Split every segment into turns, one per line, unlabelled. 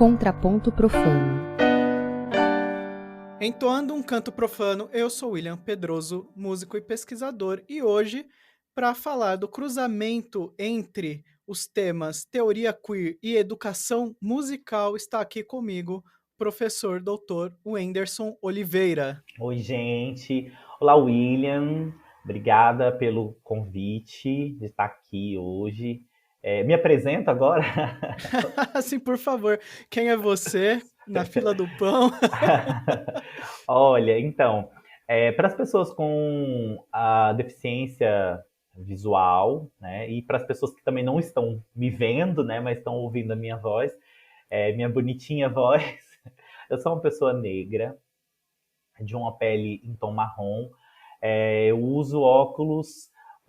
Contraponto Profano.
Entoando um canto profano, eu sou William Pedroso, músico e pesquisador, e hoje, para falar do cruzamento entre os temas teoria queer e educação musical, está aqui comigo o professor doutor Wenderson Oliveira.
Oi, gente. Olá, William. Obrigada pelo convite de estar aqui hoje. Me apresento agora?
Assim, por favor, quem é você na fila do pão?
Olha, então, para as pessoas com a deficiência visual, né, e para as pessoas que também não estão me vendo, né, mas estão ouvindo a minha voz, minha bonitinha voz, eu sou uma pessoa negra, de uma pele em tom marrom. Eu uso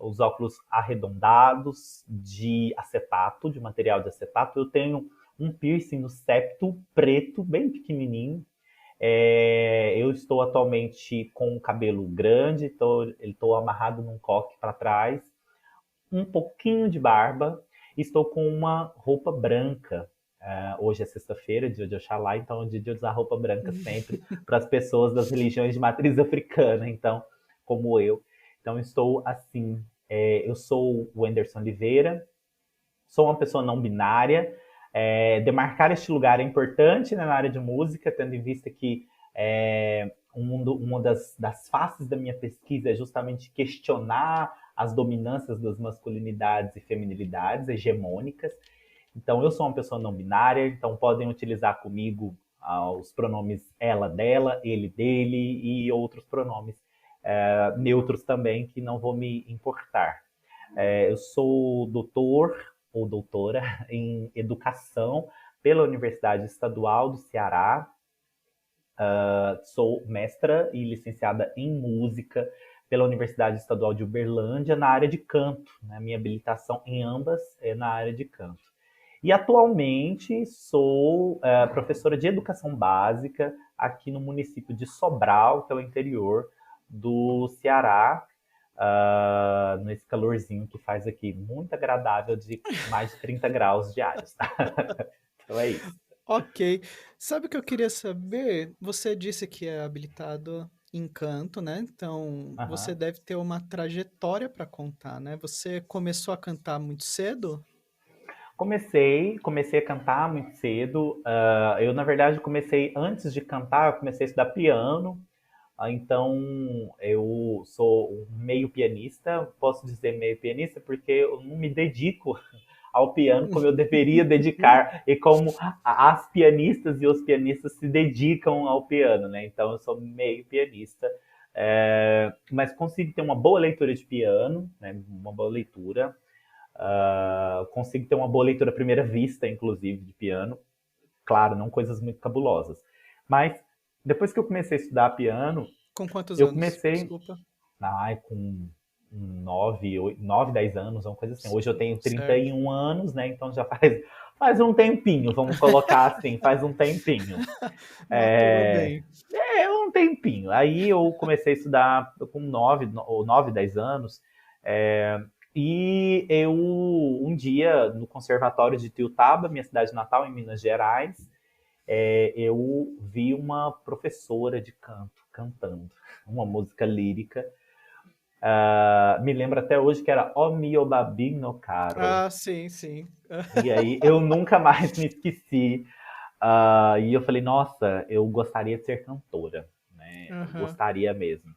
os óculos arredondados de acetato, de material de acetato. Eu tenho um piercing no septo preto, bem pequenininho. Eu estou atualmente com o cabelo grande, estou amarrado num coque para trás, um pouquinho de barba. Estou com uma roupa branca. Hoje é sexta-feira, dia de Oxalá, então é dia de usar roupa branca sempre para as pessoas das religiões de matriz africana, então, como eu. Então, estou assim. Eu sou o Wenderson Oliveira, sou uma pessoa não binária. Demarcar este lugar é importante, né, na área de música, tendo em vista que uma das faces da minha pesquisa é justamente questionar as dominâncias das masculinidades e feminilidades hegemônicas. Então, eu sou uma pessoa não binária, então podem utilizar comigo os pronomes ela, dela, ele, dele e outros pronomes neutros também, que não vou me importar. Eu sou doutor ou doutora em educação pela Universidade Estadual do Ceará. Sou mestra e licenciada em música pela Universidade Estadual de Uberlândia na área de canto. Né? Minha habilitação em ambas é na área de canto. E atualmente sou professora de educação básica aqui no município de Sobral, que é o interior do Ceará, nesse calorzinho que faz aqui, muito agradável, de mais de 30 graus diários. Então é isso.
Ok. Sabe o que eu queria saber? Você disse que é habilitado em canto, né? Então, você
Uhum.
deve ter uma trajetória para contar, né? Você começou a cantar muito cedo?
Comecei a cantar muito cedo. Eu, na verdade, comecei antes de cantar, eu comecei a estudar piano. Então, eu sou um meio pianista. Posso dizer meio pianista porque eu não me dedico ao piano como eu deveria dedicar e como as pianistas e os pianistas se dedicam ao piano, né? Então, eu sou meio pianista. Mas consigo ter uma boa leitura de piano, né? Uma boa leitura. Consigo ter uma boa leitura à primeira vista, inclusive, de piano. Claro, não coisas muito cabulosas. Mas depois que eu comecei a estudar piano,
Com quantos
eu
anos?
comecei
Desculpa.
com 9, 10 anos, uma coisa assim. Hoje eu tenho
Certo.
31 anos, né? Então já faz um tempinho, vamos colocar assim, faz um tempinho.
Matou bem.
Um tempinho. Aí eu comecei a estudar com 10 anos. E eu, um dia, no Conservatório de Tiutaba, minha cidade natal, em Minas Gerais, eu vi uma professora de canto cantando uma música lírica. Me lembro até hoje que era O mio babino caro.
Ah, sim, sim.
E aí eu nunca mais me esqueci. E eu falei, nossa, eu gostaria de ser cantora, né? Eu
Aham.
gostaria mesmo.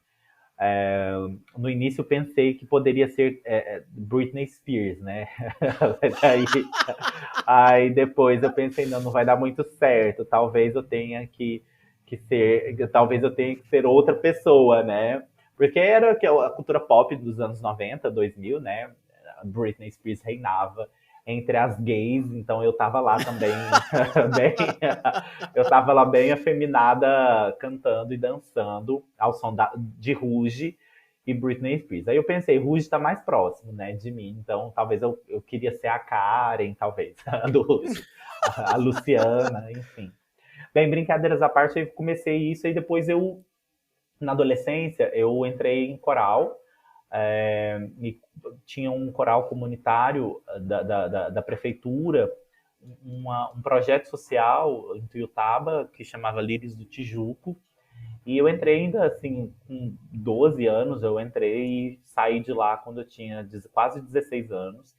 No início eu pensei que poderia ser Britney Spears, né? Aí depois eu pensei, não vai dar muito certo. Talvez eu tenha que ser, talvez eu tenha que ser outra pessoa, né? Porque era a cultura pop dos anos 90, 2000, né? Britney Spears reinava entre as gays, então eu tava lá também, bem, eu tava lá bem afeminada, cantando e dançando ao som de Rouge e Britney Spears. Aí eu pensei, Rouge tá mais próximo, né, de mim, então talvez eu queria ser a Karen, talvez, do Rouge, a Luciana, enfim. Bem, brincadeiras à parte, eu comecei isso e depois na adolescência, eu entrei em coral, e tinha um coral comunitário da prefeitura, um projeto social em Tuiutaba que chamava Lírios do Tijuco. E eu entrei ainda, assim, com 12 anos, eu entrei e saí de lá quando eu tinha quase 16 anos.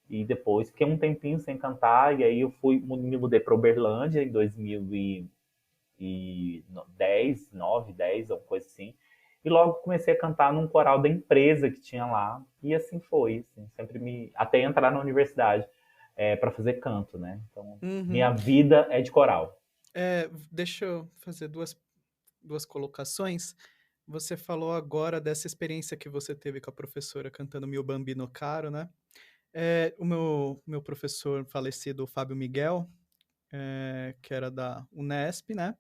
E depois fiquei um tempinho sem cantar, e aí eu me mudei para Uberlândia em 2010, 9, 10, alguma coisa assim. E logo comecei a cantar num coral da empresa que tinha lá, e assim foi, assim, até entrar na universidade para fazer canto, né? Então,
Uhum.
minha vida é de coral.
Deixa eu fazer duas colocações. Você falou agora dessa experiência que você teve com a professora cantando Mio Bambino Caro, né? O meu professor falecido, Fábio Miguel, que era da Unesp, né?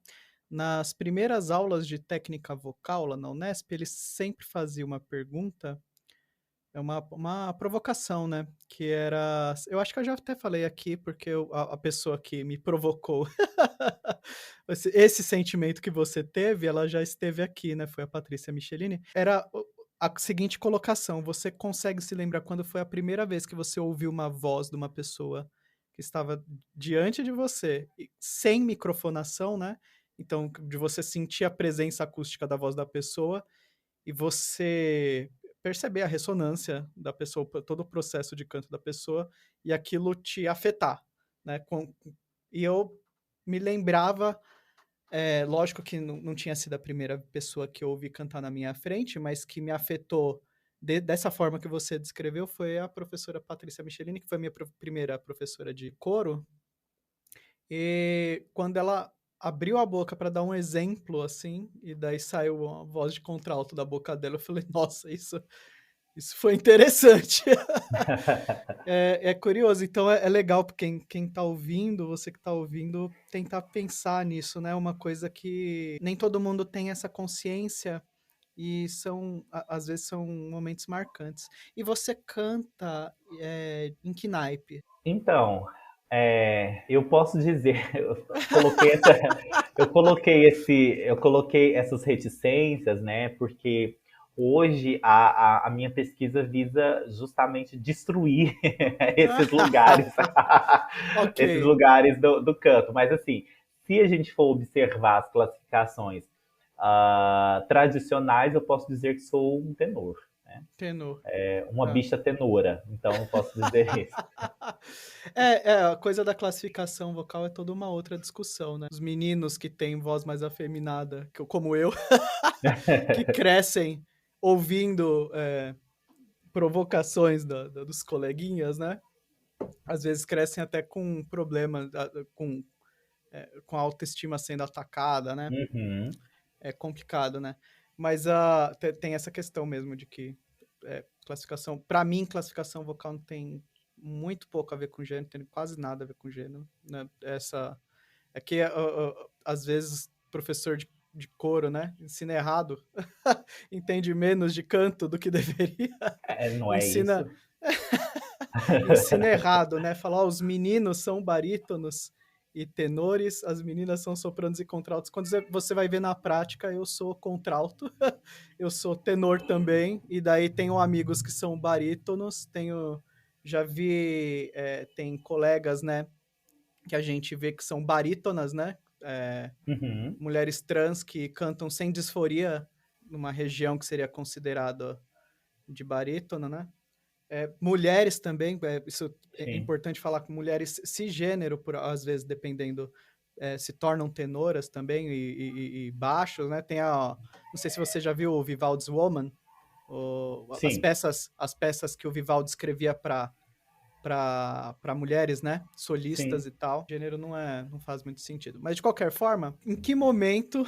Nas primeiras aulas de técnica vocal lá na Unesp, ele sempre fazia uma pergunta, uma provocação, né? Que era. Eu acho que eu já até falei aqui, porque a pessoa que me provocou esse sentimento que você teve, ela já esteve aqui, né? Foi a Patrícia Michelini. Era a seguinte colocação: você consegue se lembrar quando foi a primeira vez que você ouviu uma voz de uma pessoa que estava diante de você, sem microfonação, né? Então, de você sentir a presença acústica da voz da pessoa e você perceber a ressonância da pessoa, todo o processo de canto da pessoa e aquilo te afetar, né? E eu me lembrava, lógico que não tinha sido a primeira pessoa que eu ouvi cantar na minha frente, mas que me afetou dessa forma que você descreveu foi a professora Patrícia Michelini, que foi a minha primeira professora de coro. E quando ela abriu a boca para dar um exemplo, assim, e daí saiu uma voz de contralto da boca dela, eu falei, nossa, isso foi interessante. É curioso, então é legal para quem tá ouvindo, você que tá ouvindo, tentar pensar nisso, né? Uma coisa que nem todo mundo tem essa consciência e às vezes são momentos marcantes. E você canta em que naipe?
Então, eu posso dizer, eu coloquei essas reticências, né? Porque hoje a minha pesquisa visa justamente destruir esses lugares,
Ok.
esses lugares do canto. Mas assim, se a gente for observar as classificações tradicionais, eu posso dizer que sou um tenor, né?
Tenor.
Uma
Ah.
bicha tenora, então eu posso dizer isso.
A coisa da classificação vocal é toda uma outra discussão, né? Os meninos que têm voz mais afeminada, como eu, que crescem ouvindo provocações dos coleguinhas, né? Às vezes crescem até com problemas, com a autoestima sendo atacada, né?
Uhum.
É complicado, né? Mas tem essa questão mesmo de que classificação, para mim, classificação vocal não tem muito pouco a ver com gênero, tem quase nada a ver com gênero, né? É que às vezes professor de coro, né, ensina errado, entende menos de canto do que deveria,
Não é
ensina
isso?
ensina errado, né? Falar, os meninos são barítonos e tenores, as meninas são sopranos e contraltos. Quando você vai ver na prática, eu sou contralto, eu sou tenor também, e daí tenho amigos que são barítonos, já vi, tem colegas, né, que a gente vê que são barítonas, né,
Uhum.
mulheres trans que cantam sem disforia numa região que seria considerada de barítono, né? Mulheres também, isso é
Sim,
importante falar com mulheres cisgênero, às vezes, dependendo, se tornam tenoras também e baixos, né? Não sei se você já viu o Vivaldi's Woman,
sim,
as peças que o Vivaldi escrevia para mulheres, né?
sim.
Solistas e tal. Gênero não faz muito sentido. Mas, de qualquer forma, em que momento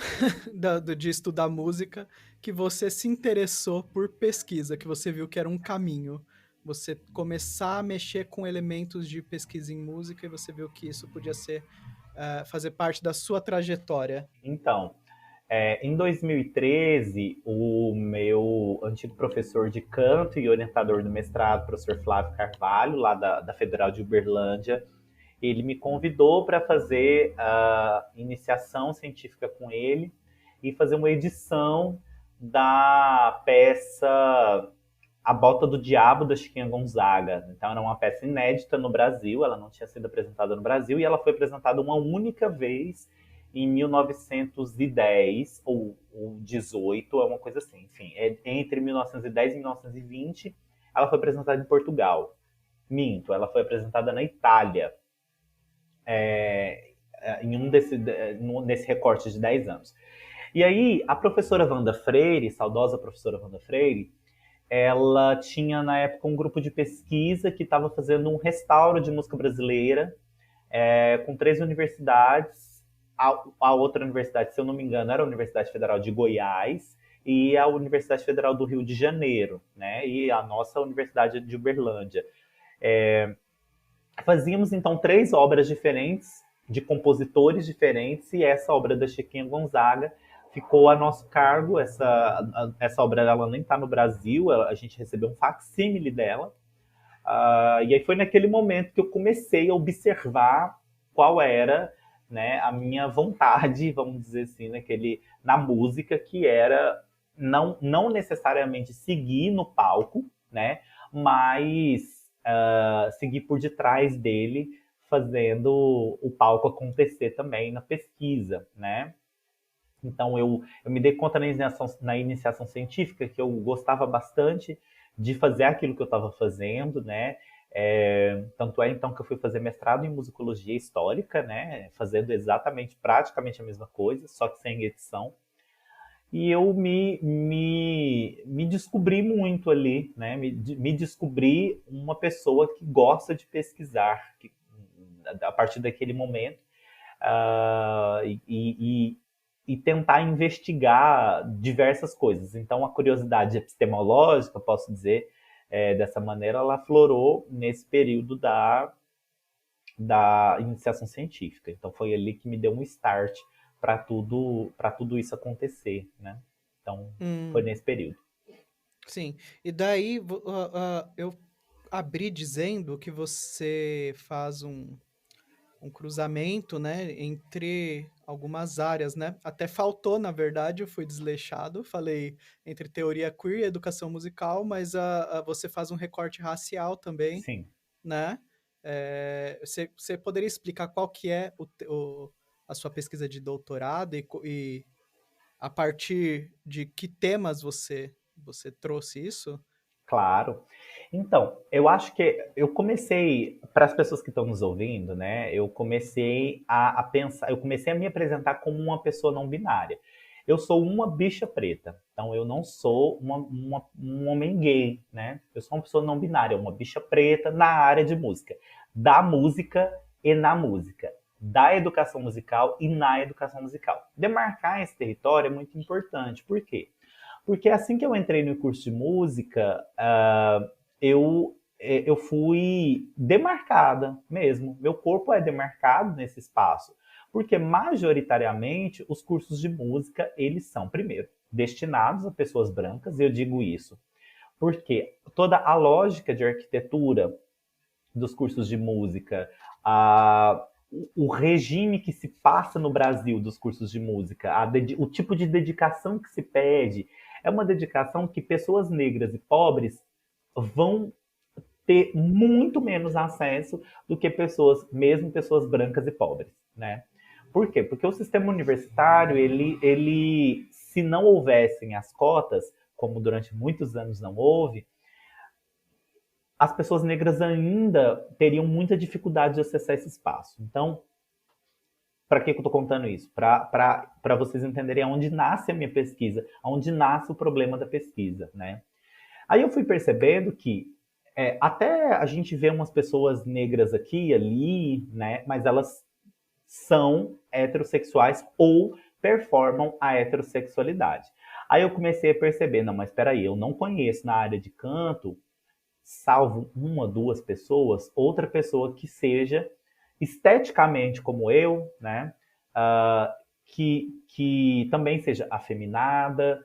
de estudar música que você se interessou por pesquisa, que você viu que era um caminho? Você começar a mexer com elementos de pesquisa em música e você viu que isso podia fazer parte da sua trajetória.
Então, em 2013, o meu antigo professor de canto e orientador do mestrado, professor Flávio Carvalho, lá da Federal de Uberlândia, ele me convidou para fazer a iniciação científica com ele e fazer uma edição da peça A Bota do Diabo, da Chiquinha Gonzaga. Então era uma peça inédita no Brasil, ela não tinha sido apresentada no Brasil, e ela foi apresentada uma única vez em 1910 ou 18, é uma coisa assim. Enfim, entre 1910 e 1920, ela foi apresentada em Portugal. Minto, ela foi apresentada na Itália, nesse recorte de 10 anos. E aí, a professora Wanda Freire, saudosa professora Wanda Freire, ela tinha na época um grupo de pesquisa que estava fazendo um restauro de música brasileira, com 3 universidades. A outra universidade, se eu não me engano, era a Universidade Federal de Goiás e a Universidade Federal do Rio de Janeiro, né? E a nossa Universidade de Uberlândia. Fazíamos então 3 obras diferentes, de compositores diferentes, e essa obra da Chiquinha Gonzaga ficou a nosso cargo. Essa obra ela nem está no Brasil, a gente recebeu um facsímile dela. E aí foi naquele momento que eu comecei a observar qual era, né, a minha vontade, vamos dizer assim, na música, que era não necessariamente seguir no palco, né, mas seguir por detrás dele, fazendo o palco acontecer também na pesquisa, né? Então eu me dei conta na iniciação científica que eu gostava bastante de fazer aquilo que eu estava fazendo, né? Tanto é então que eu fui fazer mestrado em musicologia histórica, né? Fazendo praticamente a mesma coisa, só que sem edição. E eu me descobri muito ali, né? Me descobri uma pessoa que gosta de pesquisar, a partir daquele momento, e tentar investigar diversas coisas. Então, a curiosidade epistemológica, posso dizer, dessa maneira, ela aflorou nesse período da iniciação científica. Então, foi ali que me deu um start para tudo isso acontecer, né? Então, foi nesse período.
Sim. E daí eu abri dizendo que você faz um cruzamento, né, entre algumas áreas, né? Até faltou, na verdade, eu fui desleixado, falei entre teoria queer e educação musical, mas você faz um recorte racial também,
Sim.
né? Você poderia explicar qual que é a sua pesquisa de doutorado e a partir de que temas você trouxe isso?
Claro. Então, eu acho que eu comecei, para as pessoas que estão nos ouvindo, né? Eu comecei a pensar, eu comecei a me apresentar como uma pessoa não binária. Eu sou uma bicha preta, então eu não sou um homem gay, né? Eu sou uma pessoa não binária, uma bicha preta na área de música, da música e na música, da educação musical e na educação musical. Demarcar esse território é muito importante, por quê? Porque assim que eu entrei no curso de música, eu fui demarcada mesmo. Meu corpo é demarcado nesse espaço. Porque majoritariamente os cursos de música, eles são, primeiro, destinados a pessoas brancas, e eu digo isso porque toda a lógica de arquitetura dos cursos de música, o regime que se passa no Brasil dos cursos de música, o tipo de dedicação que se pede, é uma dedicação que pessoas negras e pobres vão ter muito menos acesso do que mesmo pessoas brancas e pobres, né? Por quê? Porque o sistema universitário, se não houvessem as cotas, como durante muitos anos não houve, as pessoas negras ainda teriam muita dificuldade de acessar esse espaço. Então, para que eu estou contando isso? Para vocês entenderem aonde nasce a minha pesquisa, aonde nasce o problema da pesquisa, né? Aí eu fui percebendo que até a gente vê umas pessoas negras aqui e ali, né? Mas elas são heterossexuais ou performam a heterossexualidade. Aí eu comecei a perceber, não, mas espera aí, eu não conheço na área de canto, salvo uma, duas pessoas, outra pessoa que seja esteticamente como eu, né? Que também seja afeminada,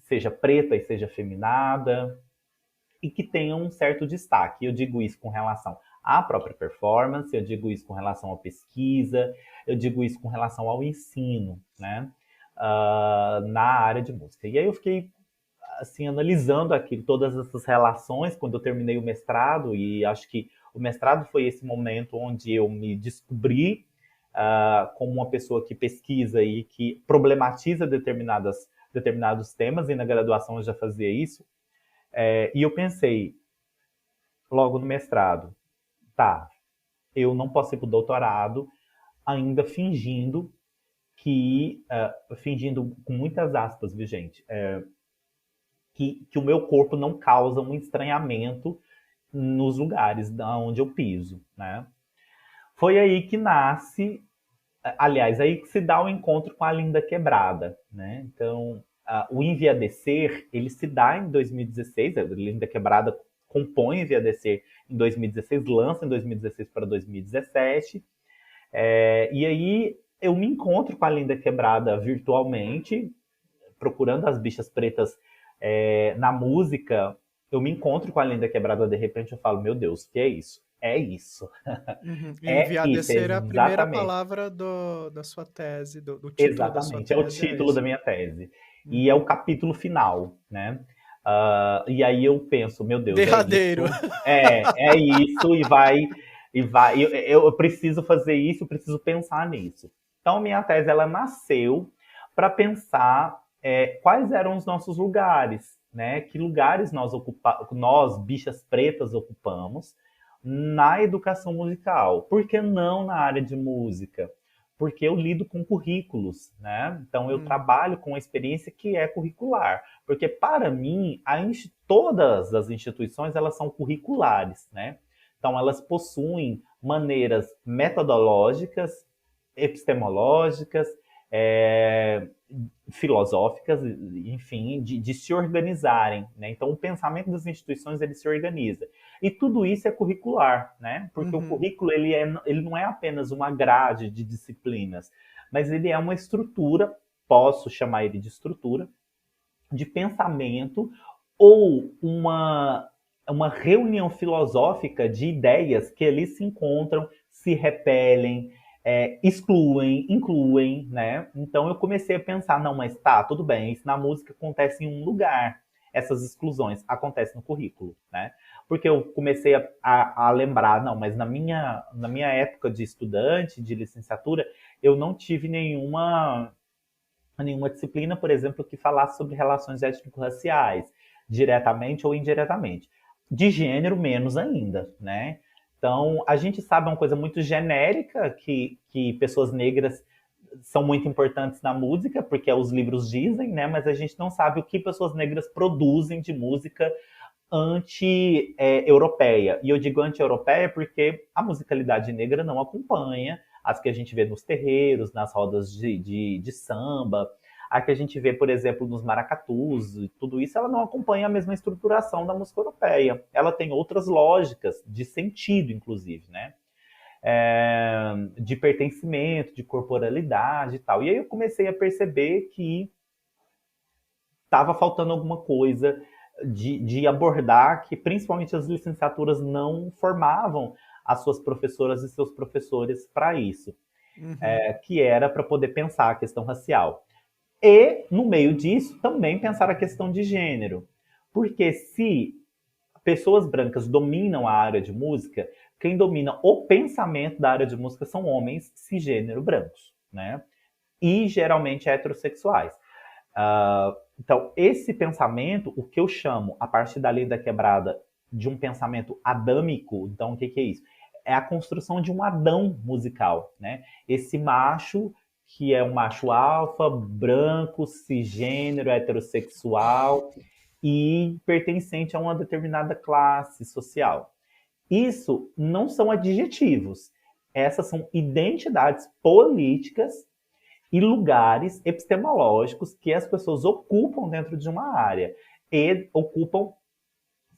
seja preta e seja afeminada, e que tenha um certo destaque. Eu digo isso com relação à própria performance, eu digo isso com relação à pesquisa, eu digo isso com relação ao ensino, né? Na área de música. E aí eu fiquei assim, analisando aqui todas essas relações quando eu terminei o mestrado, e acho que o mestrado foi esse momento onde eu me descobri como uma pessoa que pesquisa e que problematiza determinados temas, e na graduação eu já fazia isso. E eu pensei, logo no mestrado, tá, eu não posso ir para o doutorado ainda fingindo com muitas aspas, viu, gente, que o meu corpo não causa um estranhamento nos lugares onde eu piso, né? Foi aí que nasce, aliás, aí que se dá o encontro com a Linda Quebrada, né? Então, o Enviadecer, ele se dá em 2016, a Linda Quebrada compõe o Enviadecer em 2016, lança em 2016 para 2017, e aí eu me encontro com a Linda Quebrada virtualmente, procurando as bichas pretas na música. Eu me encontro com a Linda Quebrada, de repente eu falo, meu Deus, o que é isso? É isso.
Uhum.
É isso,
Enviadecer é a primeira
exatamente.
palavra da sua tese, do título da sua
Exatamente, é o
tese, é
título da
isso.
minha tese. E é
Uhum.
o capítulo final, né? E aí eu penso, meu Deus, é
Derradeiro.
isso, é isso, e vai, eu preciso fazer isso, eu preciso pensar nisso. Então, minha tese, ela nasceu para pensar quais eram os nossos lugares, né? Que lugares nós, bichas pretas, ocupamos na educação musical. Por que não na área de música? Porque eu lido com currículos, né? Então eu
Hum.
trabalho com a experiência que é curricular, porque para mim todas as instituições elas são curriculares, né? Então elas possuem maneiras metodológicas, epistemológicas, é, filosóficas, enfim, de se organizarem, né? Então o pensamento das instituições ele se organiza. E tudo isso é curricular, né? Porque o
Uhum.
currículo ele não é apenas uma grade de disciplinas, mas ele é uma estrutura, posso chamar ele de estrutura, de pensamento ou uma reunião filosófica de ideias que ali se encontram, se repelem, excluem, incluem, né? Então eu comecei a pensar, não, mas tá, tudo bem, isso na música acontece em um lugar, essas exclusões acontecem no currículo, né? Porque eu comecei a lembrar, não, mas na minha época de estudante, de licenciatura, eu não tive nenhuma disciplina, por exemplo, que falasse sobre relações étnico-raciais, diretamente ou indiretamente. De gênero, menos ainda, né? Então, a gente sabe uma coisa muito genérica, que pessoas negras são muito importantes na música, porque os livros dizem, né? Mas a gente não sabe o que pessoas negras produzem de música anti-europeia. E eu digo anti-europeia porque a musicalidade negra não acompanha as que a gente vê nos terreiros, nas rodas de samba, a que a gente vê, por exemplo, nos maracatus, e tudo isso, ela não acompanha a mesma estruturação da música europeia. Ela tem outras lógicas, de sentido, inclusive, né? De pertencimento, de corporalidade e tal. E aí eu comecei a perceber que estava faltando alguma coisa de abordar que principalmente as licenciaturas não formavam as suas professoras e seus professores para isso,
Uhum.
que era para poder pensar a questão racial. E, no meio disso, também pensar a questão de gênero. Porque se pessoas brancas dominam a área de música, quem domina o pensamento da área de música são homens cisgênero brancos, né? E geralmente heterossexuais. Então, esse pensamento, o que eu chamo, a partir da lei da quebrada, de um pensamento adâmico, então o que, que é isso? É a construção de um Adão musical, né? Esse macho, que é um macho alfa, branco, cisgênero, heterossexual e pertencente a uma determinada classe social. Isso não são adjetivos, essas são identidades políticas e lugares epistemológicos que as pessoas ocupam dentro de uma área e ocupam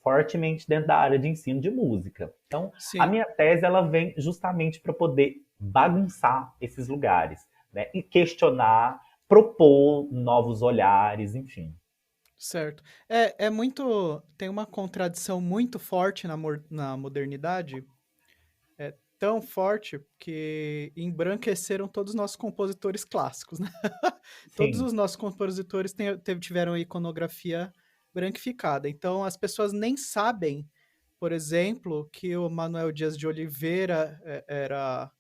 fortemente dentro da área de ensino de música. Então, a
Sim,
minha tese ela vem justamente para poder bagunçar esses lugares, né? E questionar, propor novos olhares, enfim.
certo. É muito. Tem uma contradição muito forte na modernidade. É tão forte que embranqueceram todos os nossos compositores clássicos, né? Todos
Sim,
os nossos compositores tiveram a iconografia branquificada. Então, as pessoas nem sabem, por exemplo, que o Manuel Dias de Oliveira era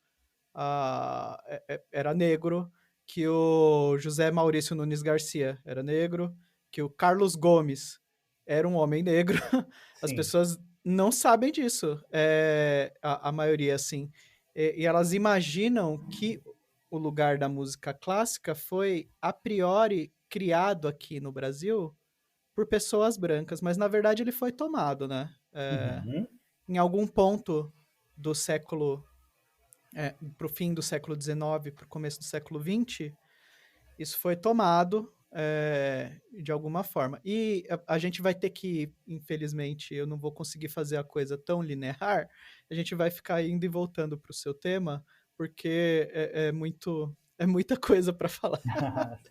negro, que o José Maurício Nunes Garcia era negro, que o Carlos Gomes era um homem negro. As
Sim.
pessoas não sabem disso, a maioria, assim. E elas imaginam que o lugar da música clássica foi, a priori, criado aqui no Brasil por pessoas brancas, mas na verdade ele foi tomado, né?
Uhum.
Em algum ponto do século, para o fim do século XIX, para o começo do século XX, isso foi tomado de alguma forma. E a gente vai ter que, infelizmente, eu não vou conseguir fazer a coisa tão linear, a gente vai ficar indo e voltando para o seu tema, porque é muita coisa para falar.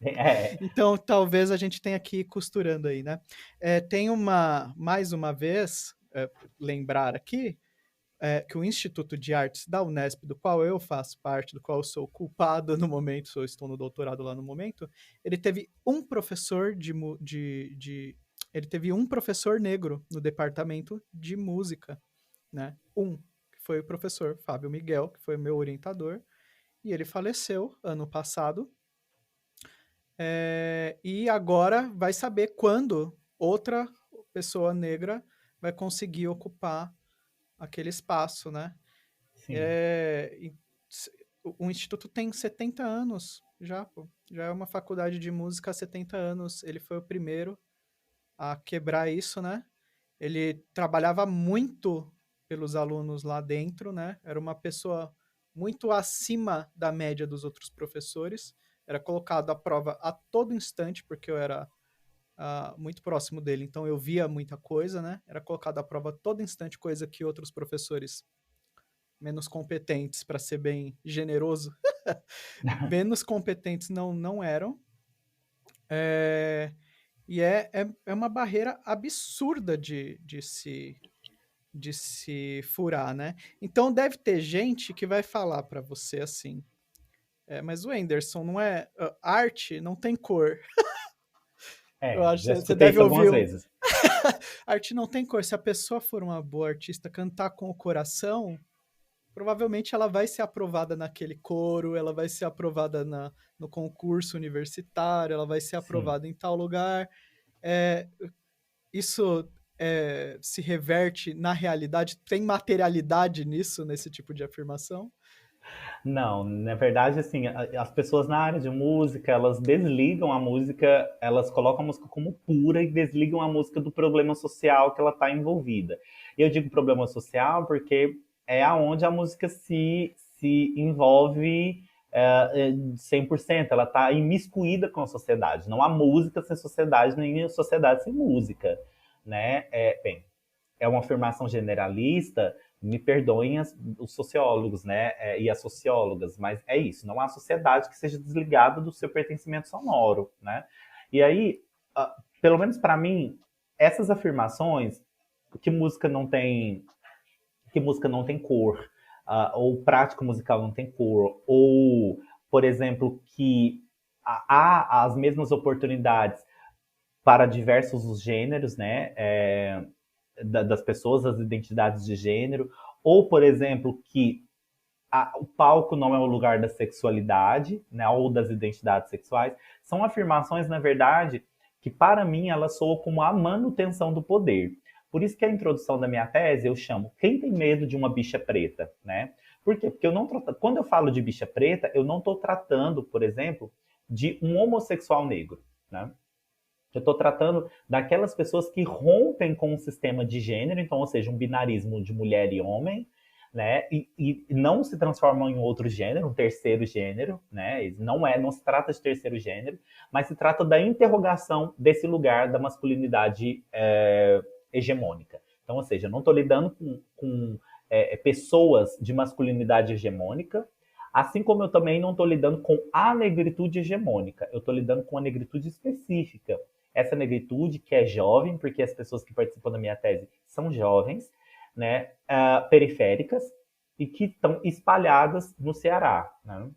É.
Então, talvez a gente tenha que ir costurando aí, né? Tem mais uma vez, lembrar aqui, que o Instituto de Artes da Unesp, do qual eu faço parte, do qual eu sou culpado no momento, estou no doutorado lá no momento, ele teve um professor ele teve um professor negro no departamento de música, né? Que foi o professor Fábio Miguel, que foi o meu orientador, e ele faleceu ano passado. E agora vai saber quando outra pessoa negra vai conseguir ocupar aquele espaço, né?
Sim.
O Instituto tem 70 anos já, pô. Já é uma faculdade de música há 70 anos. Ele foi o primeiro a quebrar isso, né? Ele trabalhava muito pelos alunos lá dentro, né? Era uma pessoa muito acima da média dos outros professores. Era colocado à prova a todo instante, porque eu era muito próximo dele, então eu via muita coisa, né? Era colocado à prova a todo instante, coisa que outros professores menos competentes, para ser bem generoso, menos competentes não eram. E é uma barreira absurda de se furar, né? Então deve ter gente que vai falar para você assim, mas o Anderson, não é arte, não tem cor. Eu acho
Já
que você
escutei
deve
isso algumas
ouvir
vezes.
arte não tem cor. Se a pessoa for uma boa artista, cantar com o coração, provavelmente ela vai ser aprovada naquele coro, ela vai ser aprovada no concurso universitário, ela vai ser
Sim.
aprovada em tal lugar. É, isso se reverte na realidade? Tem materialidade nisso, nesse tipo de afirmação?
Não, na verdade, assim, as pessoas na área de música, elas desligam a música, elas colocam a música como pura e desligam a música do problema social que ela está envolvida. E eu digo problema social porque é aonde a música se envolve 100%, ela está imiscuída com a sociedade. Não há música sem sociedade, nem sociedade sem música, né? Bem, é uma afirmação generalista, me perdoem os sociólogos, né, e as sociólogas, mas é isso, não há sociedade que seja desligada do seu pertencimento sonoro, né? E aí, pelo menos para mim, essas afirmações que música não tem cor, ou prática musical não tem cor, ou, por exemplo, que há as mesmas oportunidades para diversos os gêneros, né? Das pessoas, das identidades de gênero, ou, por exemplo, que o palco não é o lugar da sexualidade, né, ou das identidades sexuais, são afirmações, na verdade, que para mim elas soam como a manutenção do poder. Por isso que a introdução da minha tese eu chamo Quem tem medo de uma bicha preta, né? Por quê? Porque quando eu falo de bicha preta, eu não estou tratando, por exemplo, de um homossexual negro, né? Eu estou tratando daquelas pessoas que rompem com o sistema de gênero, então, ou seja, um binarismo de mulher e homem, né? E não se transformam em outro gênero, um terceiro gênero, né? Não se trata de terceiro gênero, mas se trata da interrogação desse lugar da masculinidade hegemônica. Então, ou seja, eu não estou lidando com pessoas de masculinidade hegemônica, assim como eu também não estou lidando com a negritude hegemônica, eu estou lidando com a negritude específica. Essa negritude que é jovem, porque as pessoas que participam da minha tese são jovens, né, periféricas, e que estão espalhadas no Ceará, né,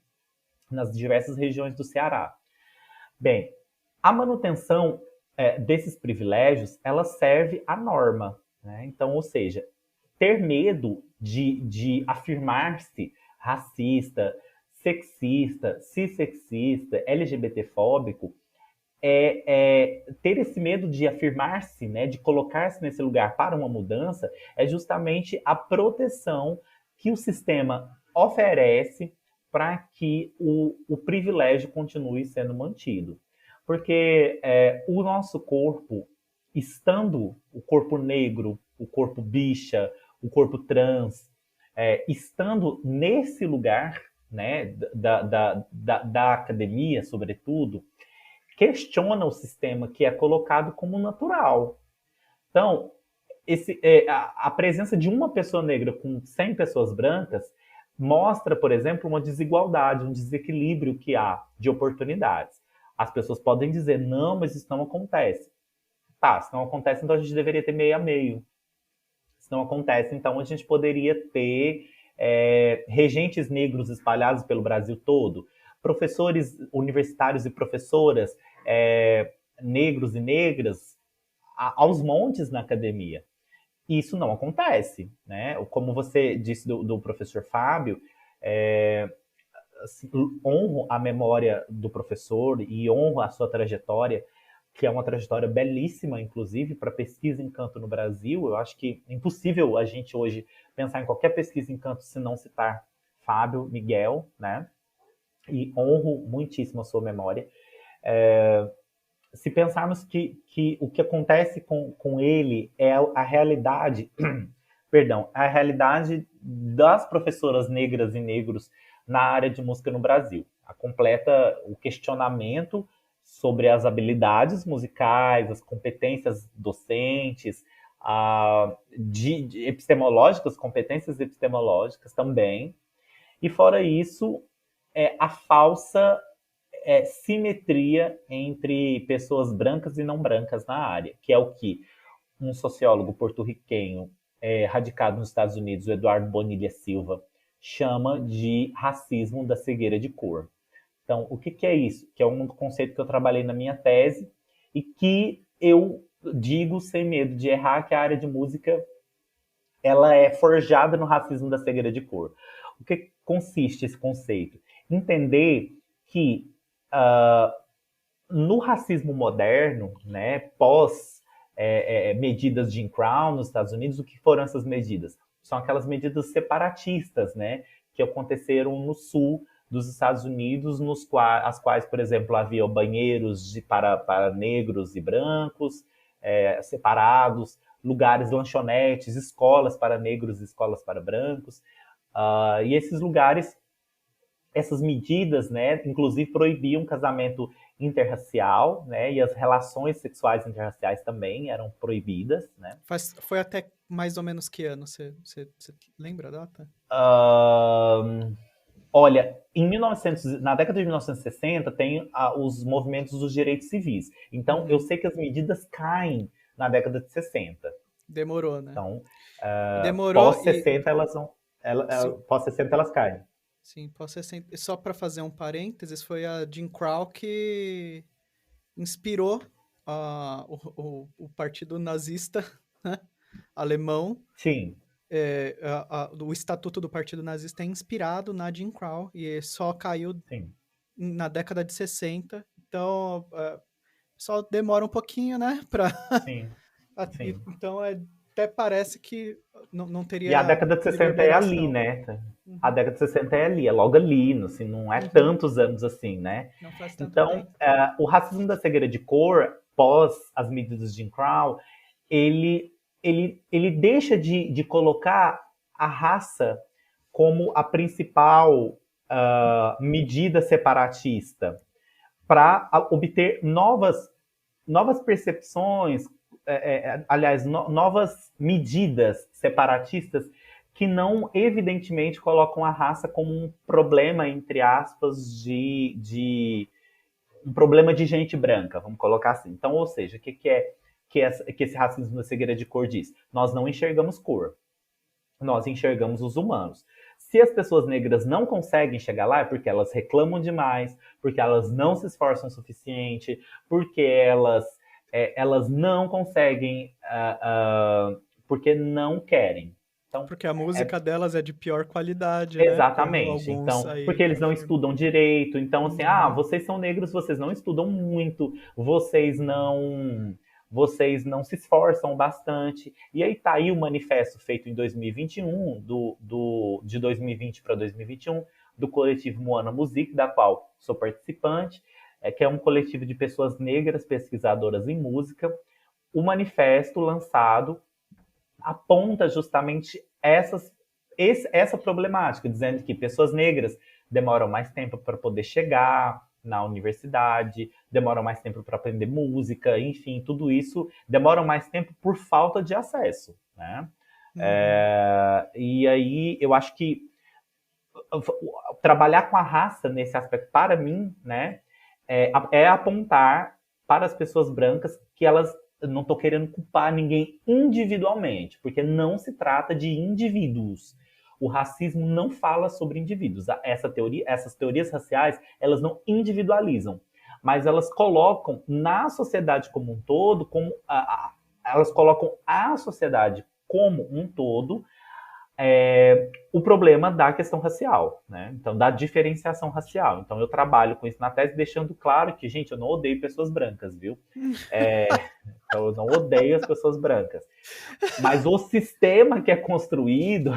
nas diversas regiões do Ceará. Bem, a manutenção desses privilégios, ela serve à norma, né? Então, ou seja, ter medo de afirmar-se racista, sexista, cissexista, LGBTfóbico, ter esse medo de afirmar-se, né, de colocar-se nesse lugar para uma mudança, é justamente a proteção que o sistema oferece para que o privilégio continue sendo mantido. Porque o nosso corpo, estando o corpo negro, o corpo bicha, o corpo trans, estando nesse lugar, né, da academia, sobretudo, questiona o sistema que é colocado como natural. Então, a presença de uma pessoa negra com 100 pessoas brancas mostra, por exemplo, uma desigualdade, um desequilíbrio que há de oportunidades. As pessoas podem dizer, não, mas isso não acontece. Tá, se não acontece, então a gente deveria ter meio a meio. Se não acontece, então a gente poderia ter regentes negros espalhados pelo Brasil todo, professores universitários e professoras negros e negras aos montes na academia. E isso não acontece, né? Como você disse do professor Fábio, assim, honro a memória do professor e honro a sua trajetória, que é uma trajetória belíssima, inclusive, para pesquisa em canto no Brasil. Eu acho que é impossível a gente hoje pensar em qualquer pesquisa em canto se não citar Fábio Miguel, né? E honro muitíssimo a sua memória. Se pensarmos que o que acontece com ele é a realidade, perdão, a realidade das professoras negras e negros na área de música no Brasil. O questionamento sobre as habilidades musicais, as competências docentes, de epistemológicas, competências epistemológicas também. E fora isso, a falsa simetria entre pessoas brancas e não brancas na área, que é o que um sociólogo porto-riquenho radicado nos Estados Unidos, o Eduardo Bonilha Silva, chama de racismo da cegueira de cor. Então, o que é isso? Que é um conceito que eu trabalhei na minha tese e que eu digo sem medo de errar que a área de música ela é forjada no racismo da cegueira de cor. O que consiste esse conceito? Entender que no racismo moderno, né, pós medidas de Jim Crow nos Estados Unidos, o que foram essas medidas? São aquelas medidas separatistas, né, que aconteceram no sul dos Estados Unidos, as quais, por exemplo, havia banheiros para negros e brancos separados, lugares, lanchonetes, escolas para negros e escolas para brancos. E esses lugares, essas medidas, né, inclusive proibiam casamento interracial, né, e as relações sexuais interraciais também eram proibidas, né.
Foi até mais ou menos que ano? Você lembra a data?
Olha, na década de 1960 tem os movimentos dos direitos civis. Então, eu sei que as medidas caem na década de 60.
Demorou, né?
Então,
Demorou
pós-60 pós-60 elas caem.
Sim, pós-60. Só para fazer um parênteses, foi a Jim Crow que inspirou o partido nazista, né, alemão.
Sim.
O estatuto do partido nazista é inspirado na Jim Crow e só caiu na década de 60. Então, só demora um pouquinho, né?
Sim.
Então, até parece que não teria...
E a década de 60 é ali, né? A década de 60 é ali, é logo ali, assim, não é tantos anos assim, né?
Não faz tanto
então, o racismo da cegueira de cor, pós as medidas de Jim Crow, ele deixa de colocar a raça como a principal medida separatista para obter novas percepções, aliás, novas medidas separatistas que não, evidentemente, colocam a raça como um problema, entre aspas, um problema de gente branca, vamos colocar assim. Então, ou seja, o que esse racismo da cegueira de cor diz? Nós não enxergamos cor, nós enxergamos os humanos. Se as pessoas negras não conseguem chegar lá, é porque elas reclamam demais, porque elas não se esforçam o suficiente, porque elas elas não conseguem, porque não querem. Então,
Porque a
é
música delas é de pior qualidade, né? Como
exatamente.
alguns
Então,
aí
porque eles não
afirmam.
estudam direito. Então, assim,
Uhum.
vocês são negros, vocês não estudam muito, vocês não se esforçam bastante. E aí tá aí o manifesto feito em 2021, de 2020 para 2021, do coletivo Moana Music, da qual sou participante, que é um coletivo de pessoas negras pesquisadoras em música. O manifesto lançado aponta justamente essa problemática, dizendo que pessoas negras demoram mais tempo para poder chegar na universidade, demoram mais tempo para aprender música, enfim, tudo isso demoram mais tempo por falta de acesso, né?
Uhum.
E aí eu acho que trabalhar com a raça nesse aspecto, para mim, né, é apontar para as pessoas brancas que elas não estou querendo culpar ninguém individualmente, porque não se trata de indivíduos. O racismo não fala sobre indivíduos. Essas teorias raciais, elas não individualizam, mas elas colocam na sociedade como um todo, elas colocam a sociedade como um todo o problema da questão racial, né? Então, da diferenciação racial. Então, eu trabalho com isso na tese, deixando claro que, gente, eu não odeio pessoas brancas, viu? Então, eu não odeio as pessoas brancas. Mas o sistema que é construído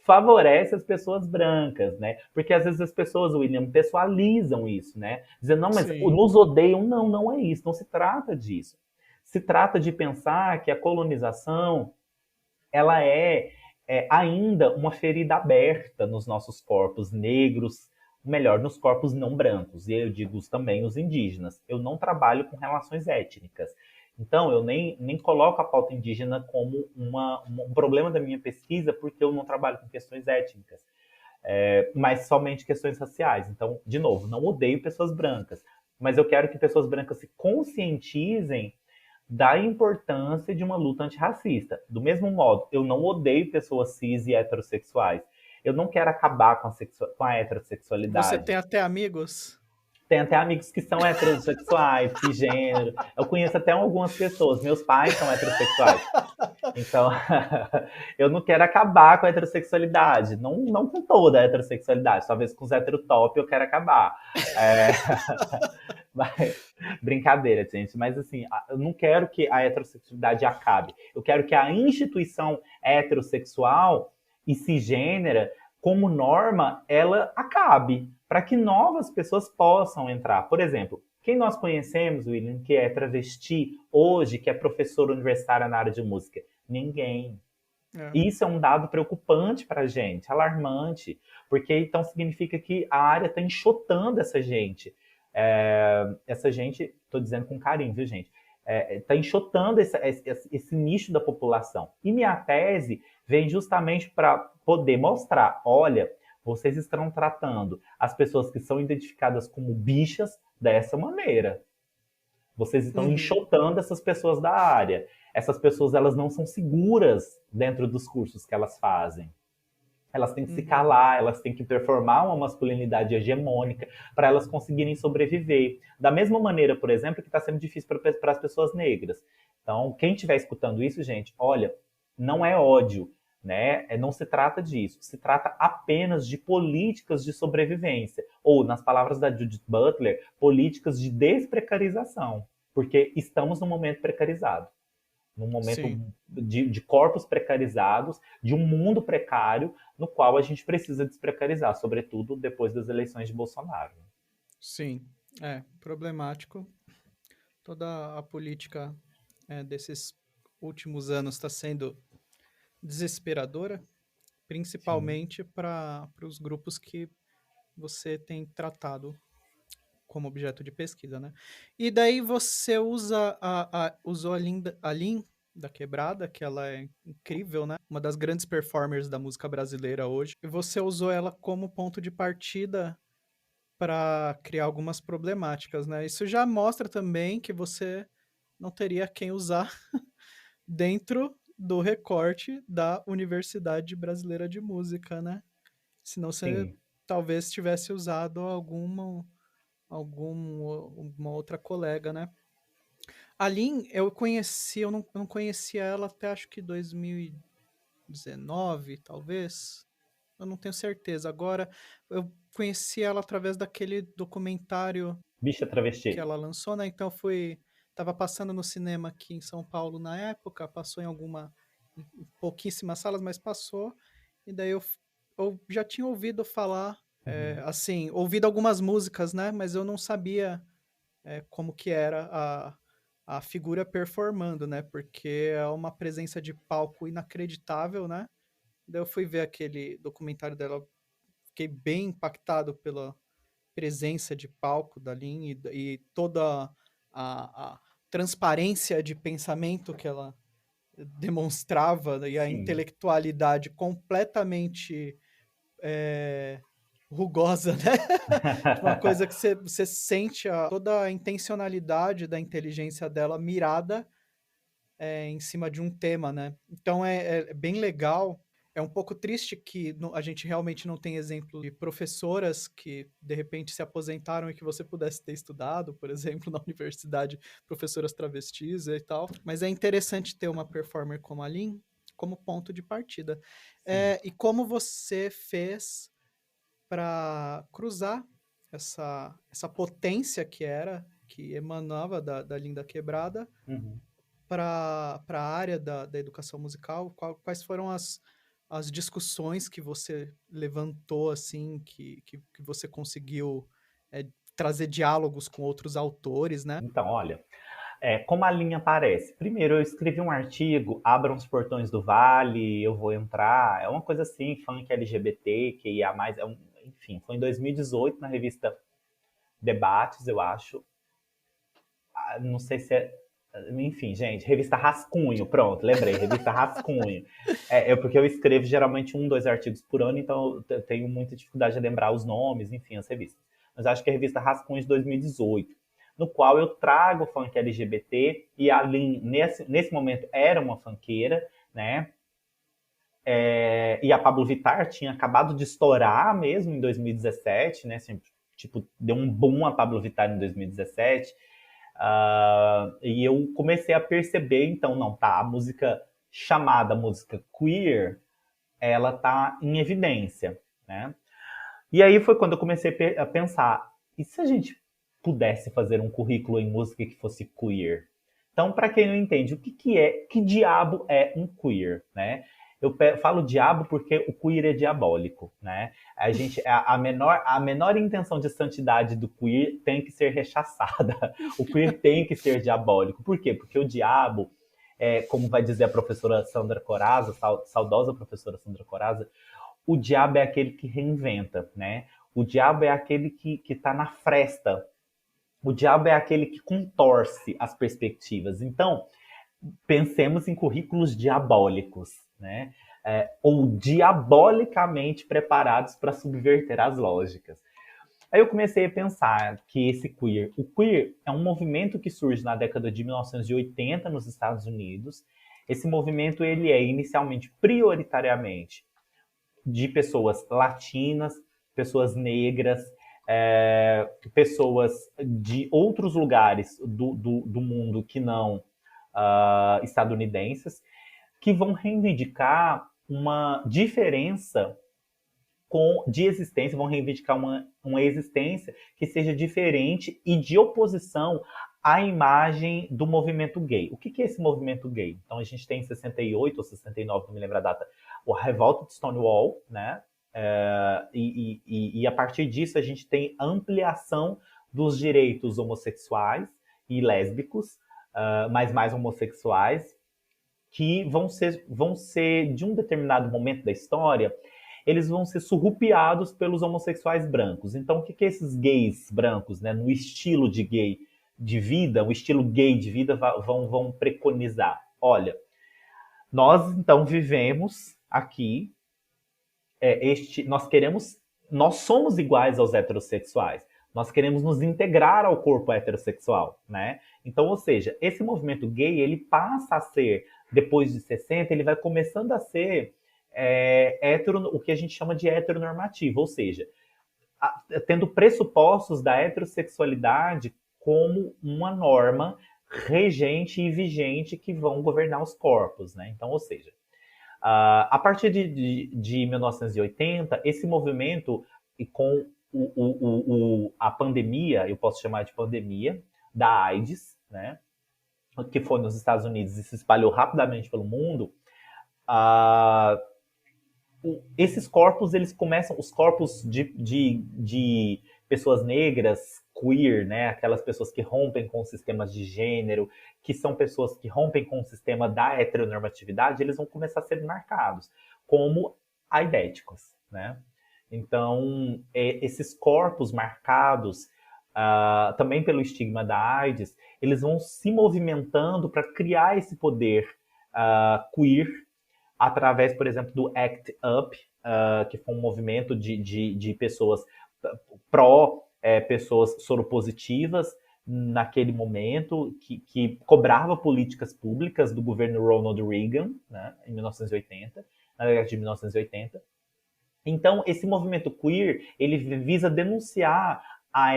favorece as pessoas brancas, né? Porque às vezes as pessoas, William, pessoalizam isso, né? Dizendo, não, mas
Sim.
nos odeiam. Não, não é isso. Não se trata disso. Se trata de pensar que a colonização ela é ainda uma ferida aberta nos nossos corpos negros, melhor, nos corpos não brancos, e eu digo também os indígenas. Eu não trabalho com relações étnicas. Então, eu nem coloco a pauta indígena como um problema da minha pesquisa, porque eu não trabalho com questões étnicas, mas somente questões raciais. Então, de novo, não odeio pessoas brancas, mas eu quero que pessoas brancas se conscientizem da importância de uma luta antirracista. Do mesmo modo, eu não odeio pessoas cis e heterossexuais. Eu não quero acabar com a
Você tem
heterossexualidade.
até amigos?
Tem até amigos que são heterossexuais, cisgênero. Eu conheço até algumas pessoas. Meus pais são heterossexuais. Então, eu não quero acabar com a heterossexualidade. Não com toda a heterossexualidade. Talvez com os heterotop eu quero acabar. É, mas, brincadeira, gente. Mas assim, eu não quero que a heterossexualidade acabe. Eu quero que a instituição heterossexual e cisgênera, como norma, ela acabe. Para que novas pessoas possam entrar. Por exemplo, quem nós conhecemos, William, que é travesti hoje, que é professor universitário na área de música? Ninguém.
É.
Isso é um dado preocupante para a gente, alarmante, porque então significa que a área está enxotando essa gente. Essa gente, estou dizendo com carinho, viu, gente? Está enxotando esse nicho da população. E minha tese vem justamente para poder mostrar: olha, vocês estão tratando as pessoas que são identificadas como bichas dessa maneira. Vocês estão
Uhum.
enxotando essas pessoas da área. Essas pessoas elas não são seguras dentro dos cursos que elas fazem. Elas têm que se
Uhum.
calar, elas têm que performar uma masculinidade hegemônica para elas conseguirem sobreviver. Da mesma maneira, por exemplo, que está sendo difícil para as pessoas negras. Então, quem estiver escutando isso, gente, olha, não é ódio, né? Não se trata disso. Se trata apenas de políticas de sobrevivência. Ou, nas palavras da Judith Butler, políticas de desprecarização. Porque estamos num momento precarizado, num momento
Sim,
de corpos precarizados, de um mundo precário, no qual a gente precisa desprecarizar, sobretudo depois das eleições de Bolsonaro.
sim. É problemático. Toda a política desses últimos anos está sendo desesperadora,
Sim.
principalmente para os grupos que você tem tratado como objeto de pesquisa, né? E daí você usou a Lin da Quebrada, que ela é incrível, né? Uma das grandes performers da música brasileira hoje. E você usou ela como ponto de partida para criar algumas problemáticas, né? Isso já mostra também que você não teria quem usar dentro do recorte da Universidade Brasileira de Música, né? Senão você
Sim.
talvez tivesse usado alguma outra colega, né? A Lin, eu não conhecia ela até acho que 2019, talvez. Eu não tenho certeza. Agora, eu conheci ela através daquele documentário
Bicha
que
travesti.
ela lançou, né? Então tava passando no cinema aqui em São Paulo na época, passou em pouquíssimas salas, mas passou. E daí eu já tinha ouvido falar,
Uhum.
assim, ouvido algumas músicas, né? Mas eu não sabia como que era a figura performando, né? Porque é uma presença de palco inacreditável, né? Daí eu fui ver aquele documentário dela, fiquei bem impactado pela presença de palco da Lin e toda a transparência de pensamento que ela demonstrava, né, e a
Sim.
intelectualidade completamente rugosa, né? Uma coisa que você sente toda a intencionalidade da inteligência dela mirada em cima de um tema, né? Então é bem legal. É um pouco triste que a gente realmente não tem exemplo de professoras que de repente se aposentaram e que você pudesse ter estudado, por exemplo, na universidade, professoras travestis e tal. Mas é interessante ter uma performer como a Lin como ponto de partida.
Sim.
E como você fez para cruzar essa potência que emanava da Linda Quebrada
Uhum.
para a área da educação musical? Quais foram as discussões que você levantou, assim, que você conseguiu trazer diálogos com outros autores, né?
Então, olha, como a linha aparece? Primeiro, eu escrevi um artigo, Abram os Portões do Vale, eu vou entrar. É uma coisa assim, funk LGBT, que ia mais. Enfim, foi em 2018 na revista Debates, eu acho. Não sei se é. Enfim, gente, revista Rascunho, pronto, lembrei, revista Rascunho. Porque eu escrevo geralmente um, dois artigos por ano, então eu tenho muita dificuldade de lembrar os nomes, enfim, as revistas. Mas acho que é a revista Rascunho de 2018, no qual eu trago o funk LGBT, e a Lin, nesse momento, era uma funkeira, né? E a Pablo Vittar tinha acabado de estourar mesmo em 2017, né? Assim, tipo, deu um boom a Pablo Vittar em 2017. E eu comecei a perceber, então, não, tá, a música chamada música queer, ela tá em evidência, né? E aí foi quando eu comecei a pensar, e se a gente pudesse fazer um currículo em música que fosse queer? Então, para quem não entende, que diabo é um queer, né? Eu falo diabo porque o queer é diabólico, né? A menor intenção de santidade do queer tem que ser rechaçada. O queer tem que ser diabólico. Por quê? Porque o diabo, como vai dizer a professora Sandra Coraza, saudosa professora Sandra Coraza, o diabo é aquele que reinventa, né? O diabo é aquele que está na fresta. O diabo é aquele que contorce as perspectivas. Então, pensemos em currículos diabólicos, né? Ou diabolicamente preparados para subverter as lógicas. Aí eu comecei a pensar que o queer é um movimento que surge na década de 1980 nos Estados Unidos. Esse movimento ele é inicialmente prioritariamente de pessoas latinas, pessoas negras, pessoas de outros lugares do mundo que não estadunidenses, que vão reivindicar uma diferença de existência, vão reivindicar uma existência que seja diferente e de oposição à imagem do movimento gay. O que é esse movimento gay? Então a gente tem em 68 ou 69, não me lembro a data, a revolta de Stonewall, né? E a partir disso a gente tem ampliação dos direitos homossexuais e lésbicos, mas mais homossexuais, que vão ser, de um determinado momento da história, eles vão ser surrupiados pelos homossexuais brancos. Então, o que esses gays brancos, né, no estilo de gay de vida, o estilo gay de vida, vão preconizar? Olha, nós então vivemos aqui, nós somos iguais aos heterossexuais. Nós queremos nos integrar ao corpo heterossexual, né? Então, ou seja, esse movimento gay, ele passa a ser, depois de 60, ele vai começando a ser o que a gente chama de heteronormativo, ou seja, tendo pressupostos da heterossexualidade como uma norma regente e vigente que vão governar os corpos, né? Então, ou seja, a partir de 1980, esse movimento, e com a pandemia, eu posso chamar de pandemia, da AIDS, né? Que foi nos Estados Unidos e se espalhou rapidamente pelo mundo, uh, esses corpos, eles começam, os corpos de pessoas negras, queer, né, aquelas pessoas que rompem com sistemas de gênero, que são pessoas que rompem com o sistema da heteronormatividade, eles vão começar a ser marcados como aidéticos, né? Então, esses corpos marcados, também pelo estigma da AIDS, eles vão se movimentando para criar esse poder queer, através, por exemplo, do ACT UP, que foi um movimento de pessoas pessoas soropositivas naquele momento, que cobrava políticas públicas do governo Ronald Reagan, né, em 1980, na década de 1980. Então, esse movimento queer, ele visa denunciar a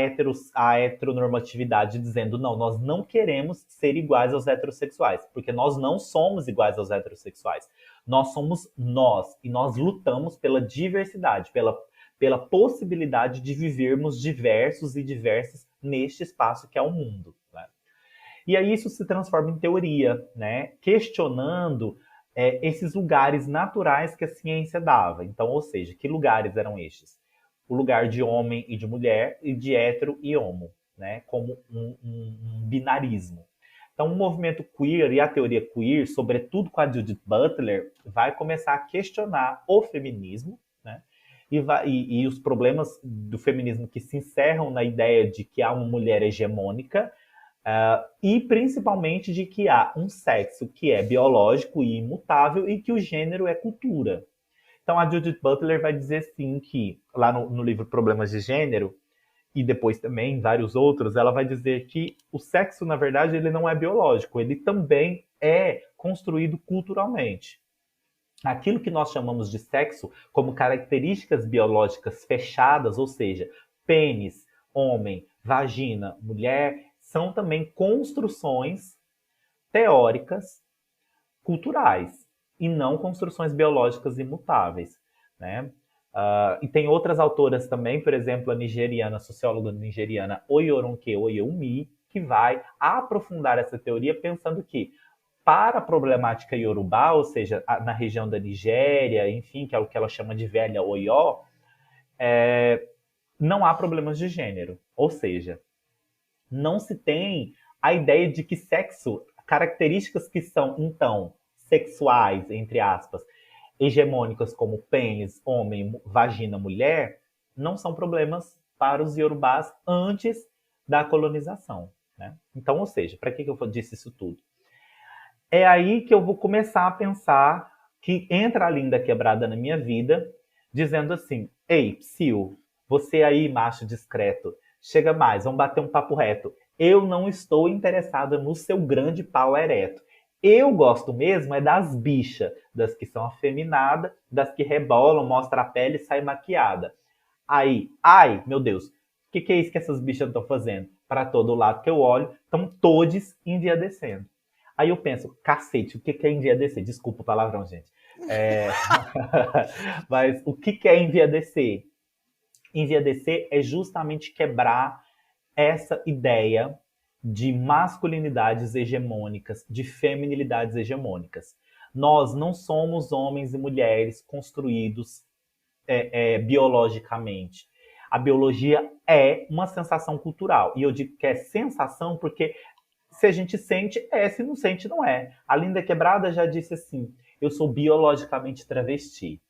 heteronormatividade, dizendo, não, nós não queremos ser iguais aos heterossexuais, porque nós não somos iguais aos heterossexuais. Nós somos nós, e nós lutamos pela diversidade, pela possibilidade de vivermos diversos e diversas neste espaço que é o mundo, né? E aí isso se transforma em teoria, né? Questionando esses lugares naturais que a ciência dava. Então, ou seja, que lugares eram estes? O lugar de homem e de mulher, e de hétero e homo, né? Como um binarismo. Então, o movimento queer e a teoria queer, sobretudo com a Judith Butler, vai começar a questionar o feminismo, né? E os problemas do feminismo que se encerram na ideia de que há uma mulher hegemônica, e principalmente de que há um sexo que é biológico e imutável e que o gênero é cultura. Então a Judith Butler vai dizer sim que, lá no livro Problemas de Gênero, e depois também em vários outros, ela vai dizer que o sexo, na verdade, ele não é biológico, ele também é construído culturalmente. Aquilo que nós chamamos de sexo como características biológicas fechadas, ou seja, pênis, homem, vagina, mulher, são também construções teóricas culturais e não construções biológicas imutáveis, né? E tem outras autoras também, por exemplo, a socióloga nigeriana Oyoronke Oyemi, que vai aprofundar essa teoria pensando que, para a problemática iorubá, ou seja, na região da Nigéria, enfim, que é o que ela chama de velha Oió, não há problemas de gênero. Ou seja, não se tem a ideia de que sexo, características que são, então, sexuais, entre aspas, hegemônicas como pênis, homem, vagina, mulher, não são problemas para os iorubás antes da colonização, né? Então, ou seja, para que eu disse isso tudo? É aí que eu vou começar a pensar que entra a Linda Quebrada na minha vida, dizendo assim, ei, Psyu, você aí, macho discreto, chega mais, vamos bater um papo reto. Eu não estou interessada no seu grande pau ereto. Eu gosto mesmo é das bichas, das que são afeminadas, das que rebolam, mostram a pele e sai maquiada. Aí, ai, meu Deus, o que é isso que essas bichas estão fazendo? Para todo lado que eu olho, estão todos enviadecendo. Aí eu penso, cacete, o que é enviadecer? Desculpa o palavrão, gente. Mas o que é enviadecer? Enviadecer é justamente quebrar essa ideia de masculinidades hegemônicas, de feminilidades hegemônicas. Nós não somos homens e mulheres construídos biologicamente. A biologia é uma sensação cultural. E eu digo que é sensação porque se a gente sente, se não sente, não é. A Linda Quebrada já disse assim, eu sou biologicamente travesti.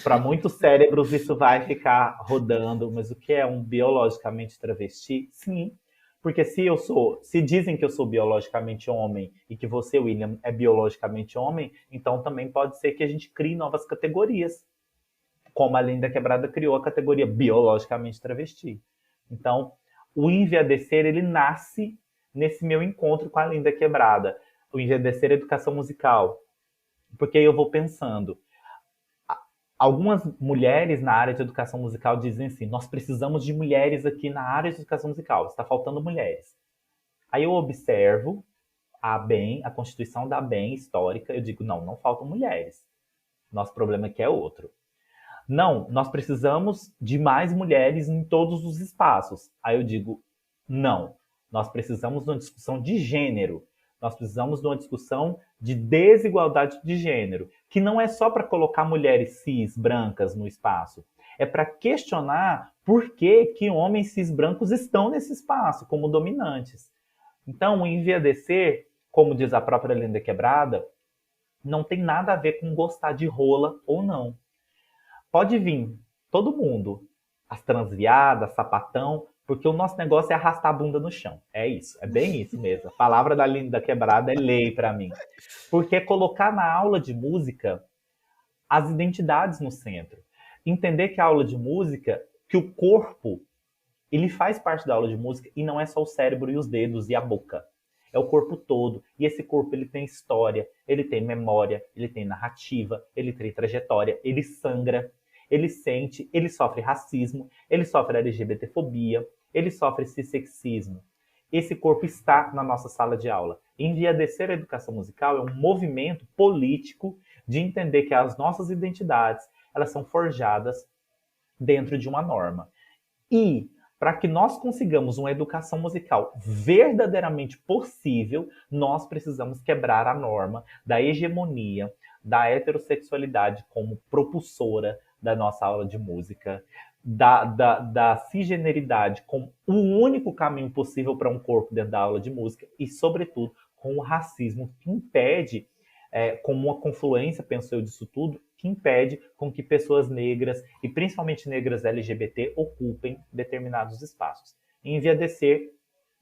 Para muitos cérebros isso vai ficar rodando, mas o que é um biologicamente travesti? Sim, porque se dizem que eu sou biologicamente homem e que você, William, é biologicamente homem, então também pode ser que a gente crie novas categorias, como a Linda Quebrada criou a categoria biologicamente travesti. Então, o enviadecer, ele nasce nesse meu encontro com a Linda Quebrada. O enviadecer é educação musical. Porque eu vou pensando, algumas mulheres na área de educação musical dizem assim, nós precisamos de mulheres aqui na área de educação musical, está faltando mulheres. Aí eu observo a Constituição da ABEM histórica, eu digo, não, não faltam mulheres. Nosso problema aqui é outro. Não, nós precisamos de mais mulheres em todos os espaços. Aí eu digo, não, nós precisamos de uma discussão de gênero. Nós precisamos de uma discussão de desigualdade de gênero, que não é só para colocar mulheres cis brancas no espaço, é para questionar por que homens cis brancos estão nesse espaço como dominantes. Então, o enviadecer, como diz a própria Linda Quebrada, não tem nada a ver com gostar de rola ou não. Pode vir todo mundo, as transviadas, sapatão, porque o nosso negócio é arrastar a bunda no chão. É isso, é bem isso mesmo. A palavra da Linda Quebrada é lei para mim. Porque é colocar na aula de música as identidades no centro. Entender que a aula de música, que o corpo, ele faz parte da aula de música e não é só o cérebro e os dedos e a boca. É o corpo todo. E esse corpo, ele tem história, ele tem memória, ele tem narrativa, ele tem trajetória, ele sangra, ele sente, ele sofre racismo, ele sofre LGBTfobia, ele sofre cissexismo. Esse corpo está na nossa sala de aula. Enviadecer a educação musical é um movimento político de entender que as nossas identidades, elas são forjadas dentro de uma norma. E para que nós consigamos uma educação musical verdadeiramente possível, nós precisamos quebrar a norma da hegemonia, da heterossexualidade como propulsora da nossa aula de música, da cisgeneridade como o único caminho possível para um corpo dentro da aula de música e, sobretudo, com o racismo que impede, como uma confluência, penso eu, disso tudo, que impede com que pessoas negras, e principalmente negras LGBT, ocupem determinados espaços. Enviadecer,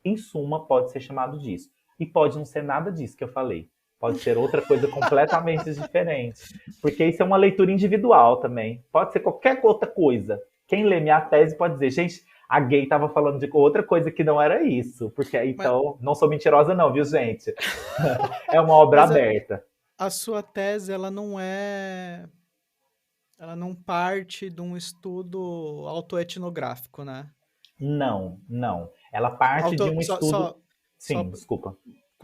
em suma, pode ser chamado disso. E pode não ser nada disso que eu falei. Pode ser outra coisa completamente diferente. Porque isso é uma leitura individual também. Pode ser qualquer outra coisa. Quem lê minha tese pode dizer, gente, a gay estava falando de outra coisa que não era isso. Porque então, não sou mentirosa não, viu, gente? É uma obra aberta.
A sua tese, ela não parte de um estudo autoetnográfico, né?
Não, não. Ela parte de um estudo... Sim, desculpa.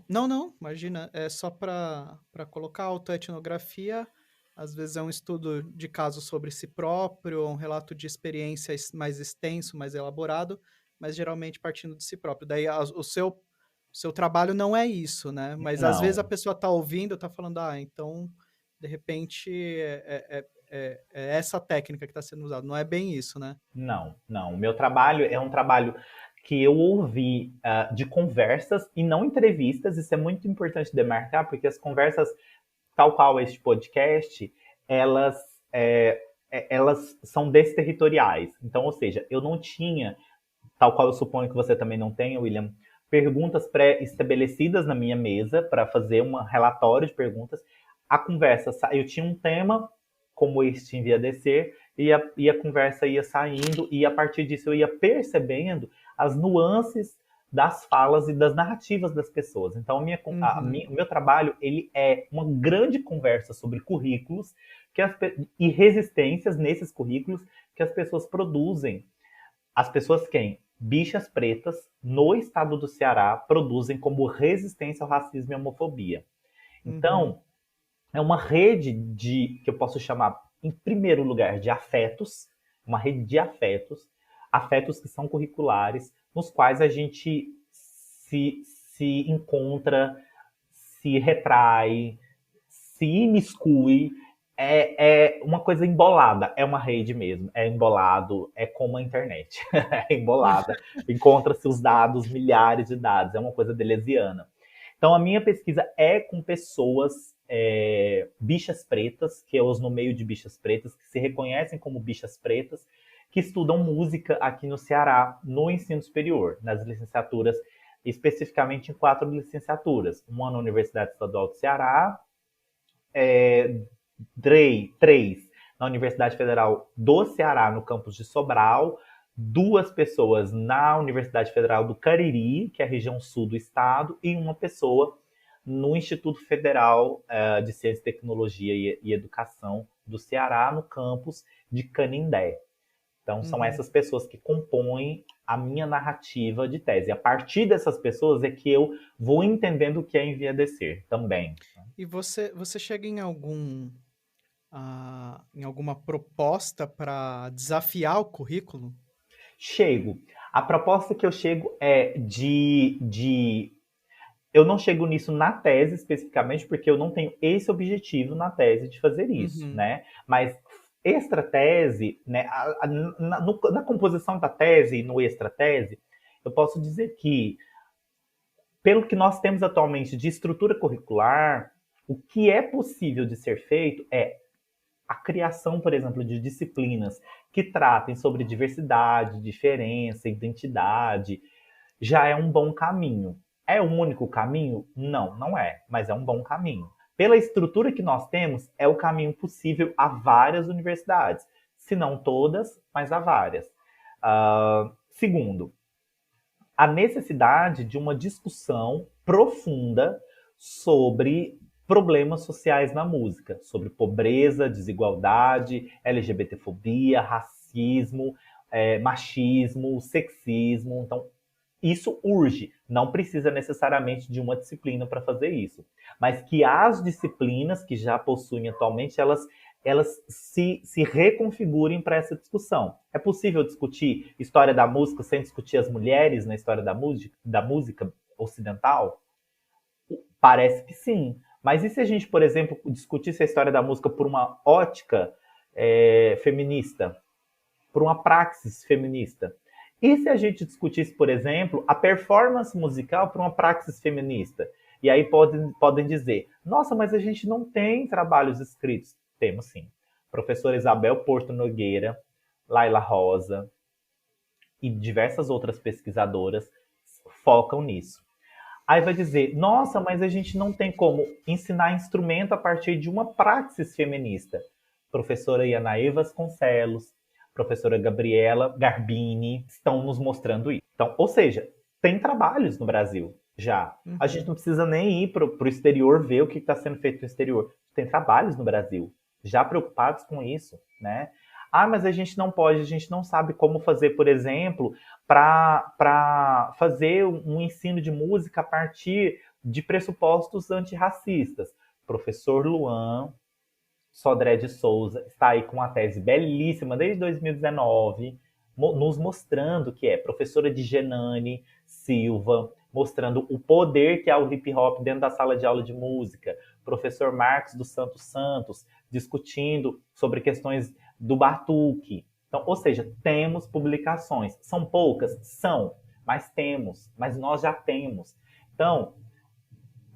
Não, imagina. É só para colocar autoetnografia. Às vezes é um estudo de caso sobre si próprio, um relato de experiência mais extenso, mais elaborado, mas geralmente partindo de si próprio. Daí o seu trabalho não é isso, né? Mas às vezes a pessoa está ouvindo, está falando, então, de repente, é essa técnica que está sendo usada. Não é bem isso, né?
Não. O meu trabalho é um trabalho que eu ouvi de conversas e não entrevistas. Isso é muito importante demarcar, porque as conversas, tal qual este podcast, elas são desterritoriais. Então, ou seja, eu não tinha, tal qual eu suponho que você também não tenha, William, perguntas pré-estabelecidas na minha mesa para fazer um relatório de perguntas. A conversa, eu tinha um tema, como este enviadecer, e a conversa ia saindo, e a partir disso eu ia percebendo as nuances das falas e das narrativas das pessoas. Então, o meu trabalho, ele é uma grande conversa sobre currículos e resistências nesses currículos que as pessoas produzem. As pessoas quem? Bichas pretas, no estado do Ceará, produzem como resistência ao racismo e homofobia. Então, é uma rede que eu posso chamar, em primeiro lugar, de afetos, uma rede de afetos que são curriculares, nos quais a gente se encontra, se retrai, se imiscui. É uma coisa embolada, é uma rede mesmo, é embolado, é como a internet, é embolada. Encontra-se os dados, milhares de dados, é uma coisa deleuziana. Então, a minha pesquisa é com pessoas bichas pretas, que eu uso no meio de bichas pretas, que se reconhecem como bichas pretas, que estudam música aqui no Ceará, no ensino superior, nas licenciaturas, especificamente em 4 licenciaturas. Uma na Universidade Estadual do Ceará, 3 na Universidade Federal do Ceará, no campus de Sobral, 2 pessoas na Universidade Federal do Cariri, que é a região sul do estado, e uma pessoa no Instituto Federal de Ciência, Tecnologia e Educação do Ceará, no campus de Canindé. Então, são
Uhum.
essas pessoas que compõem a minha narrativa de tese. A partir dessas pessoas é que eu vou entendendo o que é enviadecer também.
E você chega em alguma proposta para desafiar o currículo?
Chego. A proposta que eu chego é eu não chego nisso na tese especificamente, porque eu não tenho esse objetivo na tese de fazer isso,
Uhum.
né? Mas extra-tese, né, na composição da tese e no extra-tese, eu posso dizer que, pelo que nós temos atualmente de estrutura curricular, o que é possível de ser feito é a criação, por exemplo, de disciplinas que tratem sobre diversidade, diferença, identidade, já é um bom caminho. É o único caminho? Não, não é, mas é um bom caminho. Pela estrutura que nós temos, é o caminho possível a várias universidades. Se não todas, mas a várias. Segundo, a necessidade de uma discussão profunda sobre problemas sociais na música, sobre pobreza, desigualdade, LGBTfobia, racismo, machismo, sexismo. Então, isso urge. Não precisa necessariamente de uma disciplina para fazer isso. Mas que as disciplinas que já possuem atualmente, elas se reconfigurem para essa discussão. É possível discutir história da música sem discutir as mulheres na história da música ocidental? Parece que sim. Mas e se a gente, por exemplo, discutisse a história da música por uma ótica feminista, por uma praxis feminista? E se a gente discutisse, por exemplo, a performance musical por uma praxis feminista? E aí podem dizer, nossa, mas a gente não tem trabalhos escritos. Temos sim. Professora Isabel Porto Nogueira, Laila Rosa e diversas outras pesquisadoras focam nisso. Aí vai dizer, nossa, mas a gente não tem como ensinar instrumento a partir de uma praxis feminista. Professora Yanaê Vasconcelos, professora Gabriela Garbini estão nos mostrando isso. Então, ou seja, tem trabalhos no Brasil já. A gente
Uhum.
não precisa nem ir para o exterior ver o que está sendo feito no exterior. Tem trabalhos no Brasil já preocupados com isso, né? Ah, mas a gente não pode, a gente não sabe como fazer, por exemplo, para fazer um ensino de música a partir de pressupostos antirracistas. Professor Luan Sodré de Souza está aí com uma tese belíssima desde 2019, nos mostrando que é professora de Genane Silva, mostrando o poder que é o hip hop dentro da sala de aula de música. Professor Marcos dos Santos Santos, discutindo sobre questões do batuque. Então, ou seja, temos publicações. São poucas? São, mas temos, mas nós já temos. Então,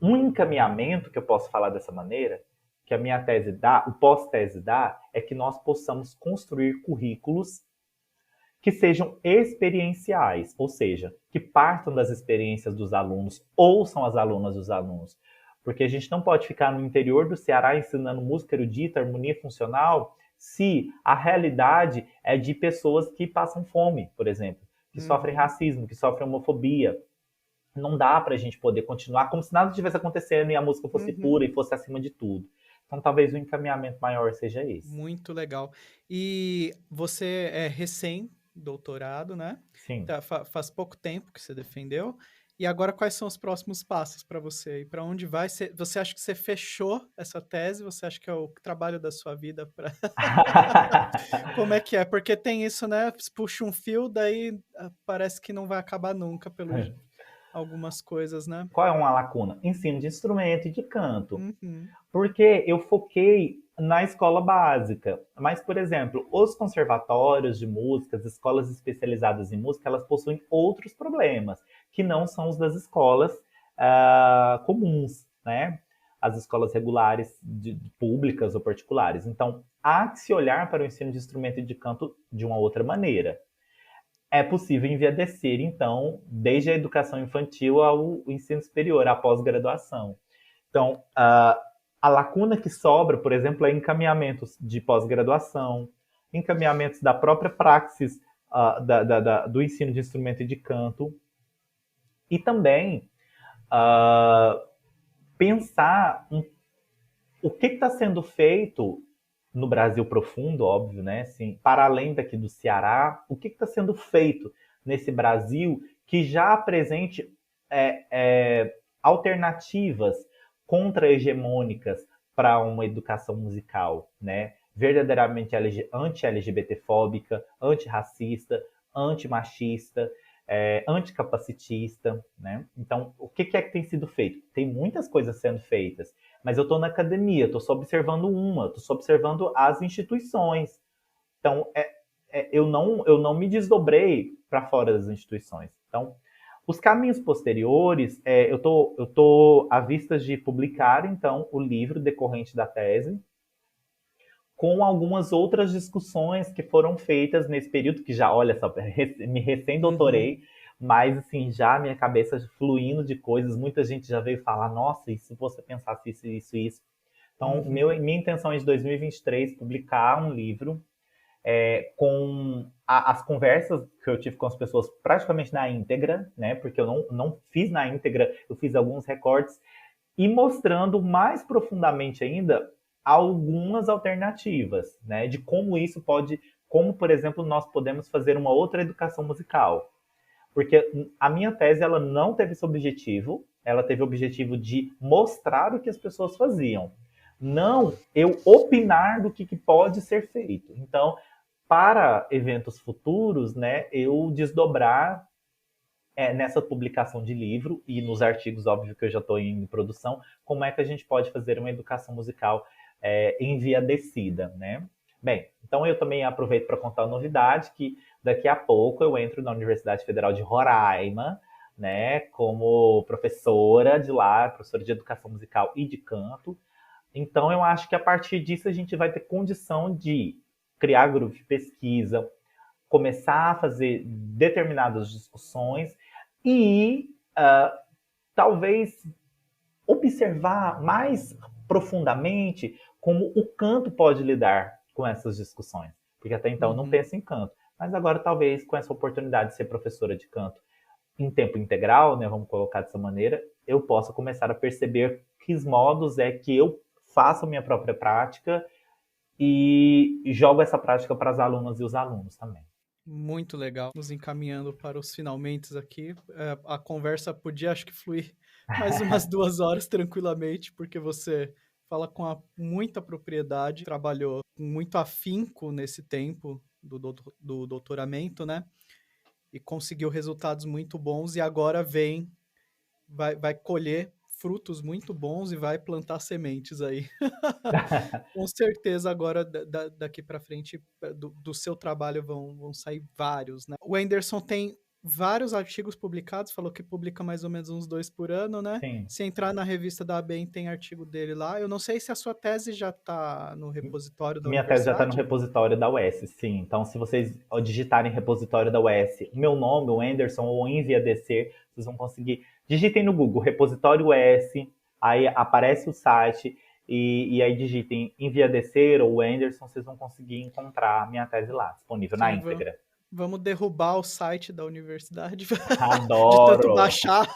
um encaminhamento que eu posso falar dessa maneira, que a minha tese dá, o pós-tese dá, é que nós possamos construir currículos que sejam experienciais, ou seja, que partam das experiências dos alunos, ouçam as alunas dos alunos. Porque a gente não pode ficar no interior do Ceará ensinando música erudita, harmonia funcional, se a realidade é de pessoas que passam fome, por exemplo, que sofrem
Uhum.
racismo, que sofrem homofobia. Não dá para a gente poder continuar como se nada tivesse acontecendo e a música fosse
Uhum.
pura e fosse acima de tudo. Então talvez o encaminhamento maior seja esse.
Muito legal. E você é recém-doutorado, né?
Sim.
Tá, faz pouco tempo que você defendeu. E agora, quais são os próximos passos para você? E para onde vai? Você acha que você fechou essa tese? Você acha que é o trabalho da sua vida para como é que é? Porque tem isso, né? Puxa um fio, daí parece que não vai acabar nunca pelos algumas coisas, né?
Qual é uma lacuna? Ensino de instrumento e de canto.
Uhum.
Porque eu foquei na escola básica. Mas, por exemplo, os conservatórios de música, as escolas especializadas em música, elas possuem outros problemas, que não são os das escolas comuns, né? As escolas regulares, públicas ou particulares. Então, há que se olhar para o ensino de instrumento e de canto de uma outra maneira. É possível enviadecer, então, desde a educação infantil ao ensino superior, à pós-graduação. Então, a lacuna que sobra, por exemplo, é encaminhamentos de pós-graduação, encaminhamentos da própria praxis do ensino de instrumento e de canto, e também pensar o que está sendo feito no Brasil profundo, óbvio, né? Assim, para além daqui do Ceará, o que está sendo feito nesse Brasil que já apresente é, é, alternativas contra-hegemônicas para uma educação musical, né? Verdadeiramente anti-LGBTfóbica, antirracista, antimachista, anticapacitista, né? Então, o que é que tem sido feito? Tem muitas coisas sendo feitas, mas eu estou na academia, estou só observando estou só observando as instituições. Então, eu não me desdobrei para fora das instituições. Então, os caminhos posteriores, eu tô à vista de publicar, então, o livro decorrente da tese, com algumas outras discussões que foram feitas nesse período, que já, olha só, me
Uhum.
recém-doutorei, mas, assim, já minha cabeça fluindo de coisas, muita gente já veio falar, nossa, e se você pensasse isso, isso, isso. Então,
Uhum.
minha intenção é de 2023 publicar um livro com as conversas que eu tive com as pessoas praticamente na íntegra, né? Porque eu não fiz na íntegra, eu fiz alguns recortes e mostrando mais profundamente ainda algumas alternativas, né? De como isso pode, como por exemplo nós podemos fazer uma outra educação musical, porque a minha tese ela não teve esse objetivo, ela teve o objetivo de mostrar o que as pessoas faziam, não eu opinar do que pode ser feito. Então, para eventos futuros, né, eu desdobrar nessa publicação de livro e nos artigos, óbvio que eu já estou em produção, como é que a gente pode fazer uma educação musical enviadecida, né? Bem, então eu também aproveito para contar a novidade que daqui a pouco eu entro na Universidade Federal de Roraima, né, como professora de lá, professora de educação musical e de canto. Então eu acho que a partir disso a gente vai ter condição de criar grupo de pesquisa, começar a fazer determinadas discussões e talvez observar mais profundamente como o canto pode lidar com essas discussões. Porque até então eu não
Uhum.
penso em canto. Mas agora, talvez, com essa oportunidade de ser professora de canto em tempo integral, né, vamos colocar dessa maneira, eu possa começar a perceber que modos é que eu faço a minha própria prática e jogo essa prática para as alunas e os alunos também.
Muito legal. Nos encaminhando para os finalmente aqui. A conversa podia, acho que, fluir mais umas 2 horas tranquilamente, porque você fala com muita propriedade, trabalhou com muito afinco nesse tempo do doutoramento, né? E conseguiu resultados muito bons, e agora vai colher frutos muito bons e vai plantar sementes aí. Com certeza agora daqui para frente do seu trabalho vão sair vários, né? O Anderson tem vários artigos publicados, falou que publica mais ou menos uns 2 por ano, né?
Sim.
Se entrar na revista da ABEM tem artigo dele lá. Eu não sei se a sua tese já está no repositório da
Minha tese já está no
universidade.
repositório da UES, sim. Então, se vocês digitarem repositório da UES, o meu nome, o Anderson, ou EnviaDC, vocês vão conseguir. Digitem no Google, repositório UES, aí aparece o site, e aí digitem EnviaDC ou Anderson, vocês vão conseguir encontrar a minha tese lá, disponível na
Sim,
íntegra.
vamos derrubar o site da universidade de tanto
Adoro!
baixar.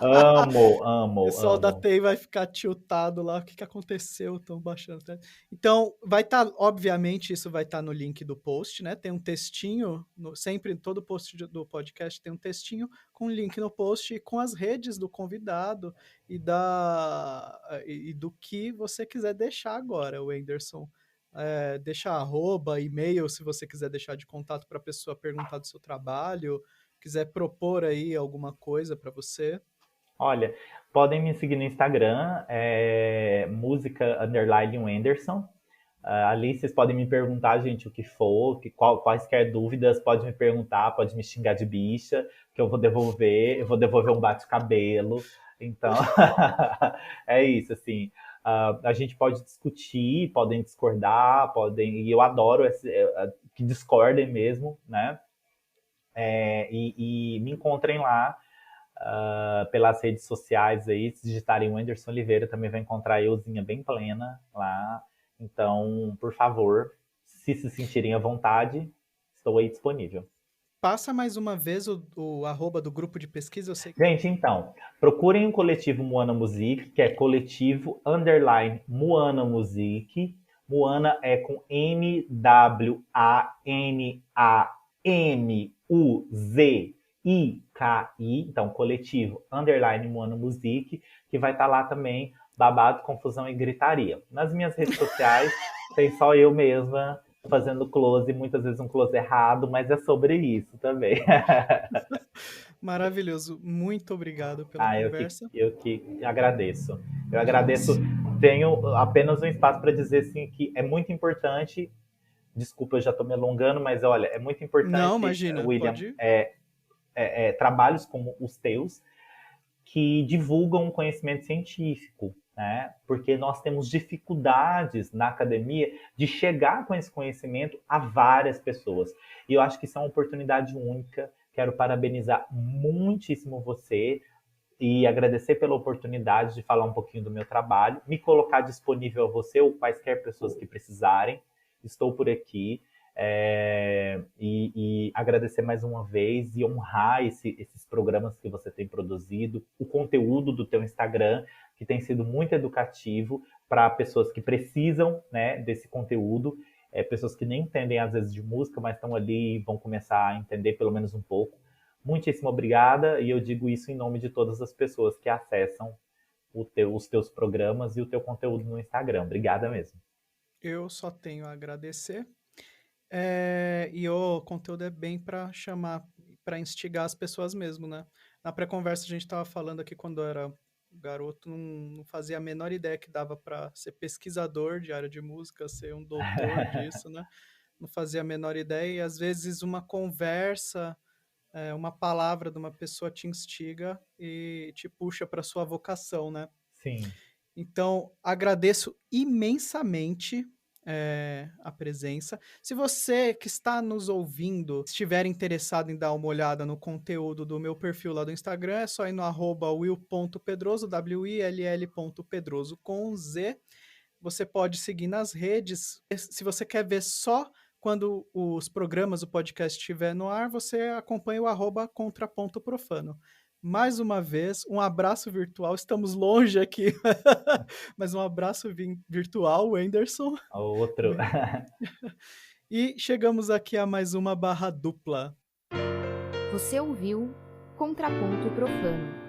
Amo,
O
amo,
pessoal da
amo.
TI vai ficar tiltado lá. O que aconteceu? Estão baixando. Então, vai estar, obviamente, isso vai estar no link do post, né? Tem um textinho, sempre em todo post do podcast tem um textinho com link no post e com as redes do convidado e do que você quiser deixar agora, o Whindersson. Deixa arroba, e-mail, se você quiser deixar de contato para a pessoa perguntar do seu trabalho, quiser propor aí alguma coisa para você.
Olha, podem me seguir no Instagram, música underline Wenderson. Ali vocês podem me perguntar, gente, o que for, quaisquer dúvidas, pode me perguntar, pode me xingar de bicha, que eu vou devolver um bate-cabelo. Então, é isso, assim. A gente pode discutir, podem discordar, e eu adoro que discordem mesmo, né? E me encontrem lá pelas redes sociais aí, se digitarem o Anderson Oliveira, também vai encontrar euzinha bem plena lá. Então, por favor, se sentirem à vontade, estou aí disponível.
Passa mais uma vez o arroba do grupo de pesquisa, eu sei.
Gente, então, procurem o coletivo Moana Music, que é coletivo underline Moana Music, Moana é com MWANAMUZIKI, então coletivo, underline Moana Music, que vai estar lá também, babado, confusão e gritaria. Nas minhas redes sociais, tem só eu mesma fazendo close, muitas vezes um close errado, mas é sobre isso também.
Maravilhoso. Muito obrigado pela conversa.
Eu que agradeço. Eu agradeço. Tenho apenas um espaço para dizer assim, que é muito importante. Desculpa, eu já estou me alongando, mas olha, é muito
Não,
importante,
imagina,
William,
pode ir.
Trabalhos como os teus que divulgam o conhecimento científico, né? Porque nós temos dificuldades na academia de chegar com esse conhecimento a várias pessoas. E eu acho que isso é uma oportunidade única. Quero parabenizar muitíssimo você e agradecer pela oportunidade de falar um pouquinho do meu trabalho, me colocar disponível a você ou quaisquer pessoas que precisarem. Estou por aqui. E agradecer mais uma vez e honrar esses programas que você tem produzido, o conteúdo do teu Instagram, que tem sido muito educativo para pessoas que precisam, né, desse conteúdo, pessoas que nem entendem às vezes de música, mas estão ali e vão começar a entender pelo menos um pouco. Muitíssimo obrigada, e eu digo isso em nome de todas as pessoas que acessam os teus programas e o teu conteúdo no Instagram. Obrigada mesmo.
Eu só tenho a agradecer. E o conteúdo é bem para chamar, para instigar as pessoas mesmo, né? Na pré-conversa a gente estava falando aqui quando eu era garoto, não fazia a menor ideia que dava para ser pesquisador de área de música, ser um doutor disso, né? Não fazia a menor ideia e às vezes uma conversa, uma palavra de uma pessoa te instiga e te puxa para sua vocação, né?
Sim.
Então, agradeço imensamente a presença. Se você que está nos ouvindo estiver interessado em dar uma olhada no conteúdo do meu perfil lá do Instagram, é só ir no @will.pedroso, WILL.pedroso com Z. Você pode seguir nas redes. Se você quer ver só quando os programas, o podcast estiver no ar, você acompanha o @contraponto profano. Mais uma vez, um abraço virtual. Estamos longe aqui, mas um abraço virtual, Wenderson.
Outro.
E chegamos aqui a mais uma barra dupla.
Você ouviu Contraponto Profano.